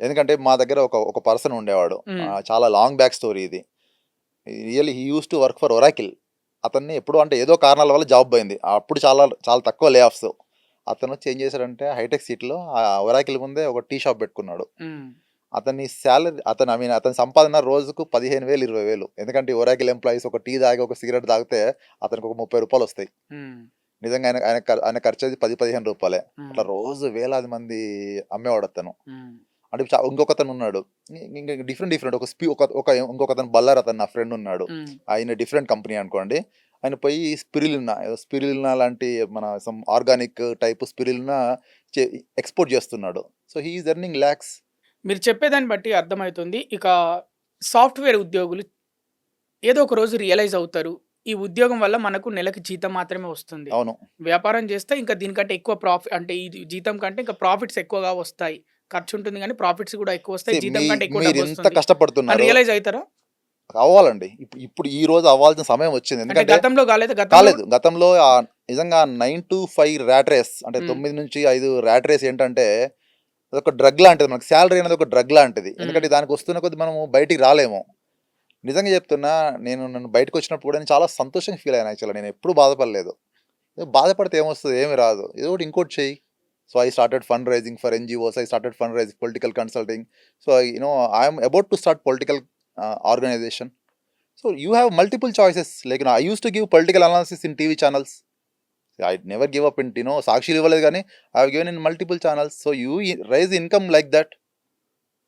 ఎందుకంటే మా దగ్గర ఒక పర్సన్ ఉండేవాడు, చాలా లాంగ్ బ్యాక్ స్టోరీ ఇది. Really he use to work for Oracle. అతన్ని ఎప్పుడు అంటే ఏదో కారణాల వల్ల జాబ్ పోయింది, అప్పుడు చాలా తక్కువ లే ఆఫ్స్. అతను చేంజ్ చేశాడంటే హైటెక్ సిటీలో ఒరాకిల్ ముందే ఒక టీ షాప్ పెట్టుకున్నాడు. అతని శాలరీ అతని సంపాదన రోజుకు 15,000 20,000. ఎందుకంటే ఒరాకిల్ ఎంప్లాయీస్ ఒక టీ తాగి ఒక సిగరెట్ తాగితే అతనికి ఒక ₹30 వస్తాయి. నిజంగా ఆయన ఖర్చు అయితే ₹10-15. అట్లా రోజు వేలాది మంది అమ్మేవాడు అతను. అంటే ఇంకొకతను ఉన్నాడు, ఇంకా డిఫరెంట్ ఇంకొకతను బల్లార్ అతను నా ఫ్రెండ్ ఉన్నాడు. ఆయన డిఫరెంట్ కంపెనీ అనుకోండి. ఆయన పోయి స్పిరిలినా లాంటి మన some organic type spirulina export చేస్తున్నాడు. So he is earning lakhs. మీరు చెప్పేదాన్ని బట్టి అర్థమవుతుంది, ఇక సాఫ్ట్వేర్ ఉద్యోగులు ఏదో ఒక రోజు రియలైజ్ అవుతారు, ఈ ఉద్యోగం వల్ల మనకు నెలకి జీతం మాత్రమే వస్తుంది. అవును, వ్యాపారం చేస్తే ఇంకా దీనికంటే ఎక్కువ ప్రాఫిట్, అంటే ఈ జీతం కంటే ఇంకా ప్రాఫిట్స్ ఎక్కువగా వస్తాయి. ఖర్చు ఉంటుంది కానీ ప్రాఫిట్స్ కూడా ఎక్కువ వస్తాయి, జీతం కంటే ఎక్కువ కష్టపడుతున్నారు. రియలైజ్ అవుతారా? అవ్వాలండి, ఇప్పుడు ఈ రోజు అవ్వాల్సిన సమయం వచ్చింది. ఎందుకంటే గతంలో కాలేదు. గతంలో నిజంగా 9 to 5 ర్యాట్ రేస్, అంటే 9 నుంచి 5 ర్యాట్ రేస్ ఏంటంటే అదొక డ్రగ్ లాంటిది. మనకు శాలరీ అనేది ఒక డ్రగ్ లాంటిది. ఎందుకంటే దానికి వస్తున్న కొద్ది మనము బయటికి రాలేము. నిజంగా చెప్తున్నా, నన్ను బయటకు వచ్చినప్పుడు కూడా నేను చాలా సంతోషంగా ఫీల్ అయ్యాను. యాక్చువల్గా నేను ఎప్పుడు బాధపడలేదు. బాధపడితే ఏమొస్తుంది? ఏమి రాదు. ఏదో ఒకటి ఇంకోటి చెయ్యి. So I started fundraising for NGOs. I started fundraising political consulting. So I am about to start political organization. So you have multiple choices. Like, I used to give political analysis in TV channels. I never give up in, Sakshi ఇవ్వలేదు కానీ I have given in multiple channels. So you rise income like that.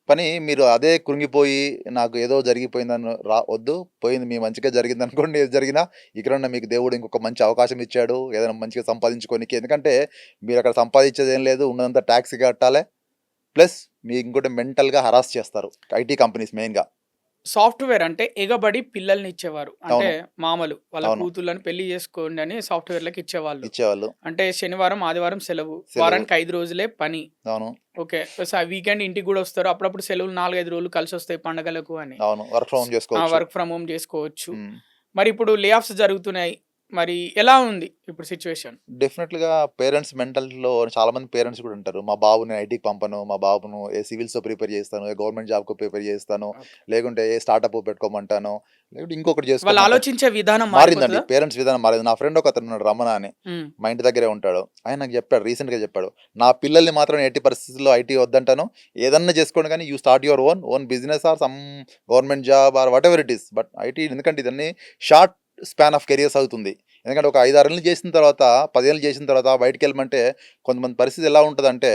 పని మీరు అదే కృంగిపోయి నాకు ఏదో జరిగిపోయిందని వద్దు. పోయింది మీ మంచిగా జరిగింది అనుకోండి. ఏది జరిగినా ఇక్కడ మీకు దేవుడు ఇంకొక మంచి అవకాశం ఇచ్చాడు ఏదైనా మంచిగా సంపాదించుకోనికి. ఎందుకంటే మీరు అక్కడ సంపాదించేది ఏం లేదు, ఉన్నదంతా ట్యాక్స్ కట్టాలి. ప్లస్ మీ ఇంకోటి మెంటల్గా హరాస్ చేస్తారు ఐటీ కంపెనీస్ మెయిన్గా. సాఫ్ట్వేర్ అంటే ఎగబడి పిల్లల్ని ఇచ్చేవారు. అంటే మామలు వాళ్ళ కూతుళ్ళని పెళ్లి చేసుకోండి అని సాఫ్ట్వేర్లకు ఇచ్చేవాళ్ళు. అంటే శనివారం ఆదివారం సెలవు, వారానికి 5 రోజులే పని. అవును, ఓకే, వీకెండ్ ఇంటికి కూడా వస్తారు. అప్పుడప్పుడు సెలవులు 4-5 రోజులు కలిసి వస్తాయి పండగలకు అని. అవును, వర్క్ ఫ్రమ్ హోమ్ చేసుకోవచ్చు. మరి ఇప్పుడు లే ఆఫ్స్ జరుగుతున్నాయి, మరి ఎలా ఉంది ఇప్పుడు సిచ్యువేషన్? డెఫినెట్గా పేరెంట్స్ మెంటల్లో చాలా మంది పేరెంట్స్ కూడా ఉంటారు, మా బాబుని ఐటీకి పంపను, మా బాబును ఏ సివిల్స్ ప్రిపేర్ చేస్తాను, ఏ గవర్నమెంట్ జాబ్కు ప్రిపేర్ చేస్తాను, లేకుంటే ఏ స్టార్ట్అప్ పెట్టుకోమంటాను, లేకుంటే ఇంకొకటి చేసుకో. వాళ్ళు ఆలోచించే విధానం మారిందండి, పేరెంట్స్ విధానం మారింది. నా ఫ్రెండ్ ఒక అతను ఉన్నాడు, రమణ అని, మా ఇంటి దగ్గరే ఉంటాడు. ఆయన నాకు చెప్పాడు, రీసెంట్గా చెప్పాడు, నా పిల్లల్ని మాత్రం ఎట్టి పరిస్థితుల్లో ఐటీ వద్దంటాను, ఏదన్నా చేసుకోండి కానీ you start your own business are some government job or what ever it is. But IT ఎందుకంటే ఇదన్నీ షార్ట్ స్పాన్ ఆఫ్ కెరియర్స్ అవుతుంది. ఎందుకంటే ఒక 5-6 ఏళ్ళు చేసిన తర్వాత 10 ఏళ్ళు చేసిన తర్వాత బయటకు వెళ్ళమంటే కొంతమంది పరిస్థితి ఎలా ఉంటుందంటే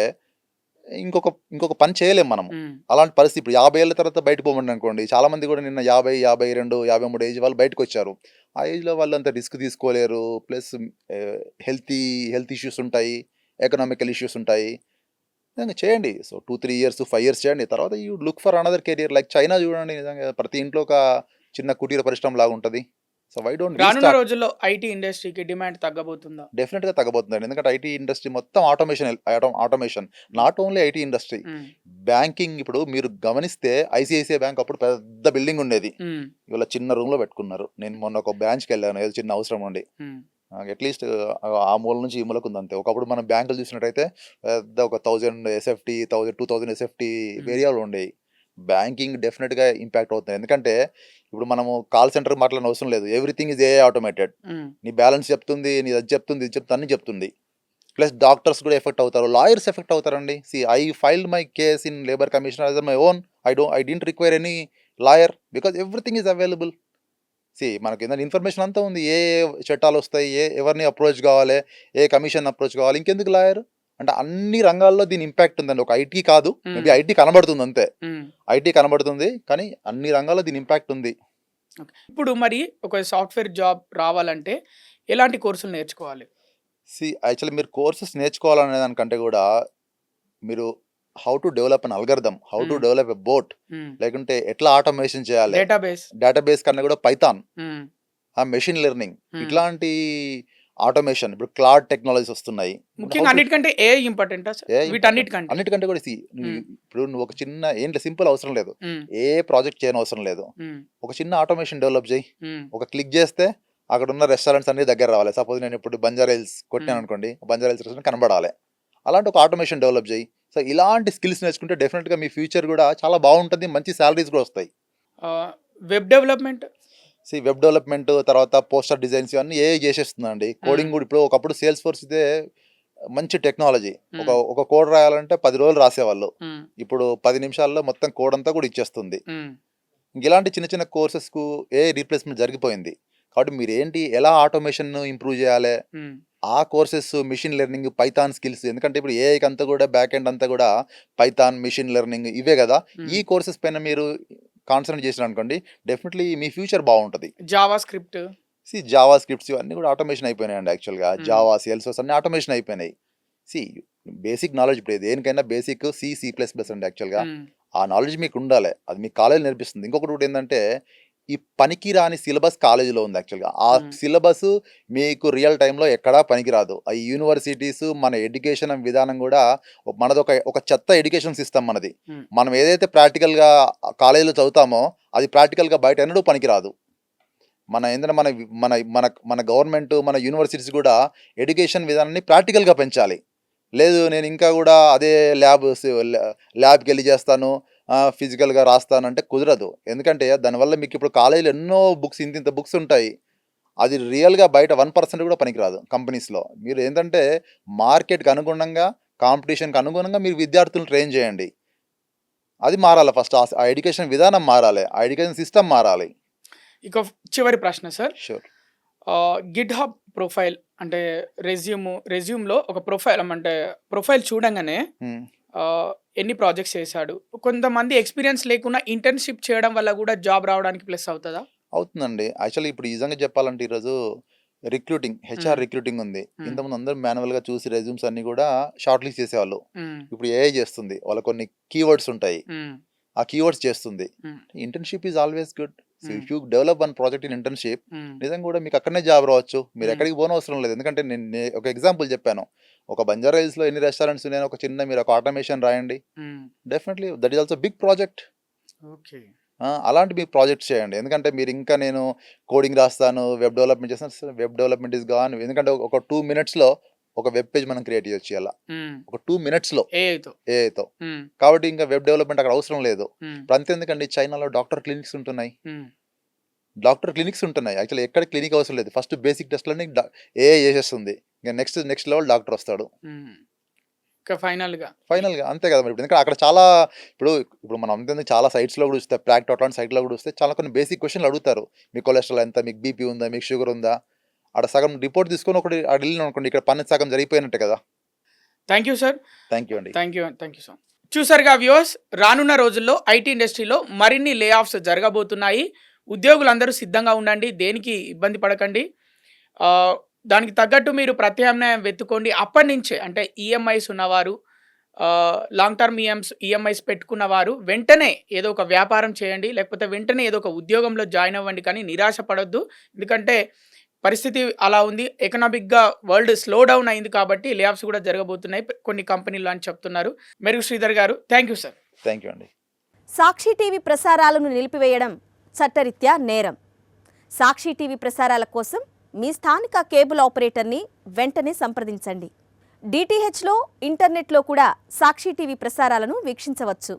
ఇంకొక పని చేయలేం మనం. అలాంటి పరిస్థితి ఇప్పుడు 50 ఏళ్ళ తర్వాత బయటకు పోమండి అనుకోండి. చాలా మంది కూడా నిన్న 50, 52, 53 ఏజ్ వాళ్ళు బయటకు వచ్చారు. ఆ ఏజ్లో వాళ్ళు అంత రిస్క్ తీసుకోలేరు. ప్లస్ హెల్త్ ఇష్యూస్ ఉంటాయి, ఎకనామికల్ ఇష్యూస్ ఉంటాయి. నిజంగా చేయండి. సో 2-3 ఇయర్స్ 5 ఇయర్స్ చేయండి. తర్వాత you look for another career. Like China చూడండి, నిజంగా ప్రతి ఇంట్లో ఒక చిన్న కుటీర పరిశ్రమ లాగా ఉంటుంది. సో వై డోంట్ రానున్న రోజుల్లో ఐటీ ఇండస్ట్రీకి డిమాండ్ తగ్గబోతుందా? డెఫినెట్గా తగ్గబోతుంది. ఎందుకంటే ఐటీ ఇండస్ట్రీ మొత్తం automation. Not only IT industry, banking. ఇప్పుడు మీరు గమనిస్తే ఐసిఐసిఐ బ్యాంక్ అప్పుడు పెద్ద బిల్డింగ్ ఉండేది, ఇవాళ చిన్న రూమ్ లో పెట్టుకున్నారు. నేను మొన్న ఒక బ్రాంచ్కి వెళ్ళాను, ఏదో చిన్న అవసరం ఉండి. అట్లీస్ట్ ఆ మూల నుంచి ఈ మూలకు ఉంది అంతే. ఒకప్పుడు మనం బ్యాంకులు చూసినట్టయితే పెద్ద ఒక 1000 ఎస్ఎఫ్టీ 2000 ఎస్ఎఫ్టీ ఏరియాలు ఉండేవి. బ్యాంకింగ్ డెఫినెట్గా ఇంపాక్ట్ అవుతుంది. ఎందుకంటే ఇప్పుడు మనము కాల్ సెంటర్ మాట్లాడిన అవసరం లేదు, ఎవ్రీథింగ్ ఇస్ ఏ ఆటోమేటెడ్. నీ బ్యాలెన్స్ చెప్తుంది, నీ అది చెప్తుంది, ఇది చెప్తుంది, అన్ని చెప్తుంది. ప్లస్ డాక్టర్స్ కూడా ఎఫెక్ట్ అవుతారు, లాయర్స్ ఎఫెక్ట్ అవుతారండి. I filed my case in labour commission as my own. I didn't require any lawyer because everything is available. మనకి ఏదైనా ఇన్ఫర్మేషన్ అంతా ఉంది, ఏ చట్టాలు వస్తాయి, ఎవరిని అప్రోచ్ కావాలి, ఏ కమిషన్ అప్రోచ్ కావాలి, ఇంకెందుకు లాయర్ అంటే. అన్ని రంగాల్లో దీని ఇంపాక్ట్ ఉందండి. ఒక ఐటీ కాదు, మేబీ ఐటీ కనబడుతుంది అంతే, ఐటీ కనబడుతుంది కానీ అన్ని రంగాల్లో దీని ఇంపాక్ట్ ఉంది. ఇప్పుడు మరి ఒక సాఫ్ట్వేర్ జాబ్ రావాలంటే ఎలాంటి కోర్సులు నేర్చుకోవాలి? యాక్చువల్లీ మీరు కోర్సెస్ నేర్చుకోవాలనే దానికంటే కూడా మీరు how to develop an algorithm, how to develop a boat, లేకుంటే ఎట్లా ఆటోమేషన్ చేయాలి, డేటాబేస్ కన్నా కూడా పైథాన్, మెషిన్ లెర్నింగ్, ఇట్లాంటి ఆటోమేషన్. ఇప్పుడు క్లౌడ్ టెక్నాలజీస్ వస్తున్నాయి. ముఖ్యంగా అన్నిటికంటే ఏ ఇంపార్టెంట్ అన్నిటికంటే కూడా ఇప్పుడు నువ్వు ఒక చిన్న ఏంటి సింపుల్ అవసరం లేదు, ఏ ప్రాజెక్ట్ చేయని అవసరం లేదు, ఒక చిన్న ఆటోమేషన్ డెవలప్ చేయి. ఒక క్లిక్ చేస్తే అక్కడ ఉన్న రెస్టారెంట్స్ అన్ని దగ్గర రావాలి. సపోజ్ నేను ఇప్పుడు బంజారా హిల్స్ కొట్టాను అనుకోండి, బంజారా హిల్స్ రెస్టారెంట్ కనబడాలి. అలాంటి ఒక ఆటోమేషన్ డెవలప్ చేయి. సో ఇలాంటి స్కిల్స్ నేర్చుకుంటే డెఫినెట్గా మీ ఫ్యూచర్ కూడా చాలా బాగుంటుంది, మంచి శాలరీస్ కూడా వస్తాయి. వెబ్ డెవలప్మెంట్ తర్వాత పోస్టర్ డిజైన్స్ ఇవన్నీ ఏ చేసేస్తుందండి. కోడింగ్ కూడా ఇప్పుడు ఒకప్పుడు సేల్స్ ఫోర్స్ ఇదే మంచి టెక్నాలజీ. ఒక కోడ్ రాయాలంటే 10 రోజులు రాసేవాళ్ళు, ఇప్పుడు 10 నిమిషాల్లో మొత్తం కోడ్ అంతా కూడా ఇచ్చేస్తుంది. ఇలాంటి చిన్న చిన్న కోర్సెస్ కు ఏ రీప్లేస్మెంట్ జరిగిపోయింది. కాబట్టి మీరు ఏంటి ఎలా ఆటోమేషన్ ఇంప్రూవ్ చేయాలి, ఆ courses, machine learning, Python skills. ఎందుకంటే ఇప్పుడు ఏఐకి అంతా కూడా బ్యాక్ ఎండ్ అంతా కూడా పైథాన్, మిషన్ లెర్నింగ్ ఇవే కదా. ఈ కోర్సెస్ పైన మీరు కాన్సన్ట్రేట్ చేసిన అనుకోండి, డెఫినెట్లీ మీ ఫ్యూచర్ బాగుంటుంది. జావా స్క్రిప్ట్స్ ఇవన్నీ కూడా ఆటోమేషన్ అయిపోయినాయండి. యాక్చువల్గా జావా, సిఎల్ఎస్ అన్ని ఆటోమేషన్ అయిపోయినాయి. బేసిక్ నాలెడ్జ్ ఇప్పుడు దేనికైనా బేసిక్ C++ అండి. యాక్చువల్గా ఆ నాలెడ్జ్ మీకు ఉండాలి, అది మీ కాలేజ్ నేర్పిస్తుంది. ఇంకొకటి కూడా ఏంటంటే ఈ పనికి రాని సిలబస్ కాలేజీలో ఉంది. యాక్చువల్గా ఆ సిలబస్ మీకు రియల్ టైంలో ఎక్కడా పనికిరాదు. ఆ యూనివర్సిటీస్, మన ఎడ్యుకేషన్ విధానం కూడా మనది ఒక చెత్త ఎడ్యుకేషన్ సిస్టమ్ మనది. మనం ఏదైతే ప్రాక్టికల్గా కాలేజీలో చదువుతామో అది ప్రాక్టికల్గా బయట ఎన్నడూ పనికిరాదు. ఏంటంటే మన గవర్నమెంట్, మన యూనివర్సిటీస్ కూడా ఎడ్యుకేషన్ విధానాన్ని ప్రాక్టికల్గా పెంచాలి. లేదు నేను ఇంకా కూడా అదే ల్యాబ్కి వెళ్ళి చేస్తాను, ఫిజికల్గా రాస్తానంటే కుదరదు. ఎందుకంటే దానివల్ల మీకు ఇప్పుడు కాలేజీలో ఎన్నో బుక్స్, ఇంత బుక్స్ ఉంటాయి, అది రియల్గా బయట 1% కూడా పనికిరాదు కంపెనీస్లో. మీరు ఏంటంటే మార్కెట్కి అనుగుణంగా, కాంపిటీషన్కి అనుగుణంగా మీరు విద్యార్థులను ట్రైన్ చేయండి. అది మారాలి ఫస్ట్. ఆ ఎడ్యుకేషన్ విధానం మారాలి, ఆ ఎడ్యుకేషన్ సిస్టమ్ మారాలి. ఇక చివరి ప్రశ్న sir. Sure. Git hub profile అంటే రెజ్యూమ్లో ఒక ప్రొఫైల్ చూడంగానే ఎన్ని ప్రాజెక్ట్స్ చేశాడు, కొంతమంది ఎక్స్పీరియన్స్ లేకుండా ఇంటర్న్షిప్ చేయడం వల్ల కూడా జాబ్ రావడానికి ప్లస్ అవుతుందా? అవుతుందండి. యాక్చువల్లీ ఇప్పుడు నిజంగా చెప్పాలంటే ఈరోజు హెచ్ఆర్ రిక్రూటింగ్ ఉంది. ఇంతకుముందు అందరూ మాన్యువల్గా చూసి రెజ్యూమ్స్ అన్ని కూడా షార్ట్ లిస్ట్ చేసేవాళ్ళు. ఇప్పుడు ఏఐ చేస్తుంది. వాళ్ళ కొన్ని కీవర్డ్స్ ఉంటాయి, ఆ కీవర్డ్స్ చేస్తుంది. Internship is always good. So if you develop one project in internship, నిజంగా కూడా మీకు అక్కడనే జాబ్ రావచ్చు. మీరు ఎక్కడికి పోనవసరం లేదు. ఎందుకంటే నేను ఒక ఎగ్జాంపుల్ చెప్పాను. ఒక బంజారా హిల్స్లో ఎన్ని రెస్టారెంట్స్ ఉన్నాయో ఒక చిన్న మీరు ఒక ఆటోమేషన్ రాయండి, definitely that is also big project. Okay, అలాంటి మీరు ప్రాజెక్ట్స్ చేయండి. ఎందుకంటే మీరు ఇంకా నేను కోడింగ్ రాస్తాను, వెబ్ డెవలప్మెంట్ చేస్తాను, వెబ్ డెవలప్మెంట్ ఇస్ గాన్. ఎందుకంటే ఒక 2 minutesలో ఒక వెబ్ పేజ్ మనం క్రియేట్ చేయొచ్చు అలా, ఒక 2 minutesలో ఏఐతో. కాబట్టి ఇంకా వెబ్ డెవలప్మెంట్ అక్కడ అవసరం లేదు. ఇప్పుడు అంతేందుకండి, చైనాలో డాక్టర్ క్లినిక్స్ ఉంటున్నాయి. యాక్చువల్లీ ఎక్కడ క్లినిక్ అవసరం లేదు. ఫస్ట్ బేసిక్ టెస్ట్లన్నీ ఏఐ చేసేస్తుంది. ఇంకా నెక్స్ట్ లెవెల్ డాక్టర్ వస్తాడు. ఫైనల్గా అంతే కదా మరి. ఎందుకంటే అక్కడ చాలా ఇప్పుడు మనం అంతే చాలా సైట్స్లో కూడా చూస్తే, ప్రాక్ట్ అట్లాంటి సైట్లో కూడా చూస్తే చాలా కొన్ని బేసిక్ క్వశ్చన్లు అడుగుతారు. మీకు కొలెస్ట్రాల్ ఎంత, మీకు బీపీ ఉందా, మీకు షుగర్ ఉందా. అక్కడ సగం రిపోర్ట్ తీసుకొని ఒకటి అక్కడ వెళ్ళిన అనుకోండి, ఇక్కడ పని సగం జరిగిపోయినట్టే కదా. Thank you sir. Thank you అండి. Thank you sir. చూసారుగా వ్యూవర్స్, రానున్న రోజుల్లో ఐటీ ఇండస్ట్రీలో మరిన్ని లే ఆఫ్స్ జరగబోతున్నాయి. ఉద్యోగులందరూ సిద్ధంగా ఉండండి, దేనికి ఇబ్బంది పడకండి. దానికి తగ్గట్టు మీరు ప్రత్యామ్నాయం వెతుక్కోండి. అప్పటి నుంచే అంటే ఈఎంఐస్ ఉన్నవారు, లాంగ్ టర్మ్ ఈఎంఐస్ పెట్టుకున్నవారు వెంటనే ఏదో ఒక వ్యాపారం చేయండి, లేకపోతే వెంటనే ఏదో ఒక ఉద్యోగంలో జాయిన్ అవ్వండి. కానీ నిరాశ పడొద్దు, ఎందుకంటే పరిస్థితి అలా ఉంది. ఎకనామిక్గా వరల్డ్ స్లో డౌన్ అయింది కాబట్టి లే ఆఫ్స్ కూడా జరగబోతున్నాయి కొన్ని కంపెనీలు అని చెప్తున్నారు. మెరుగు శ్రీధర్ గారు, thank you sir. Thank you అండి. సాక్షి టీవీ ప్రసారాలను నిలిపివేయడం చట్టరీత్యా నేరం. సాక్షి టీవీ ప్రసారాల కోసం మీ స్థానిక కేబుల్ ఆపరేటర్ని వెంటనే సంప్రదించండి. డిటిహెచ్లో, ఇంటర్నెట్లో కూడా సాక్షి టీవీ ప్రసారాలను వీక్షించవచ్చు.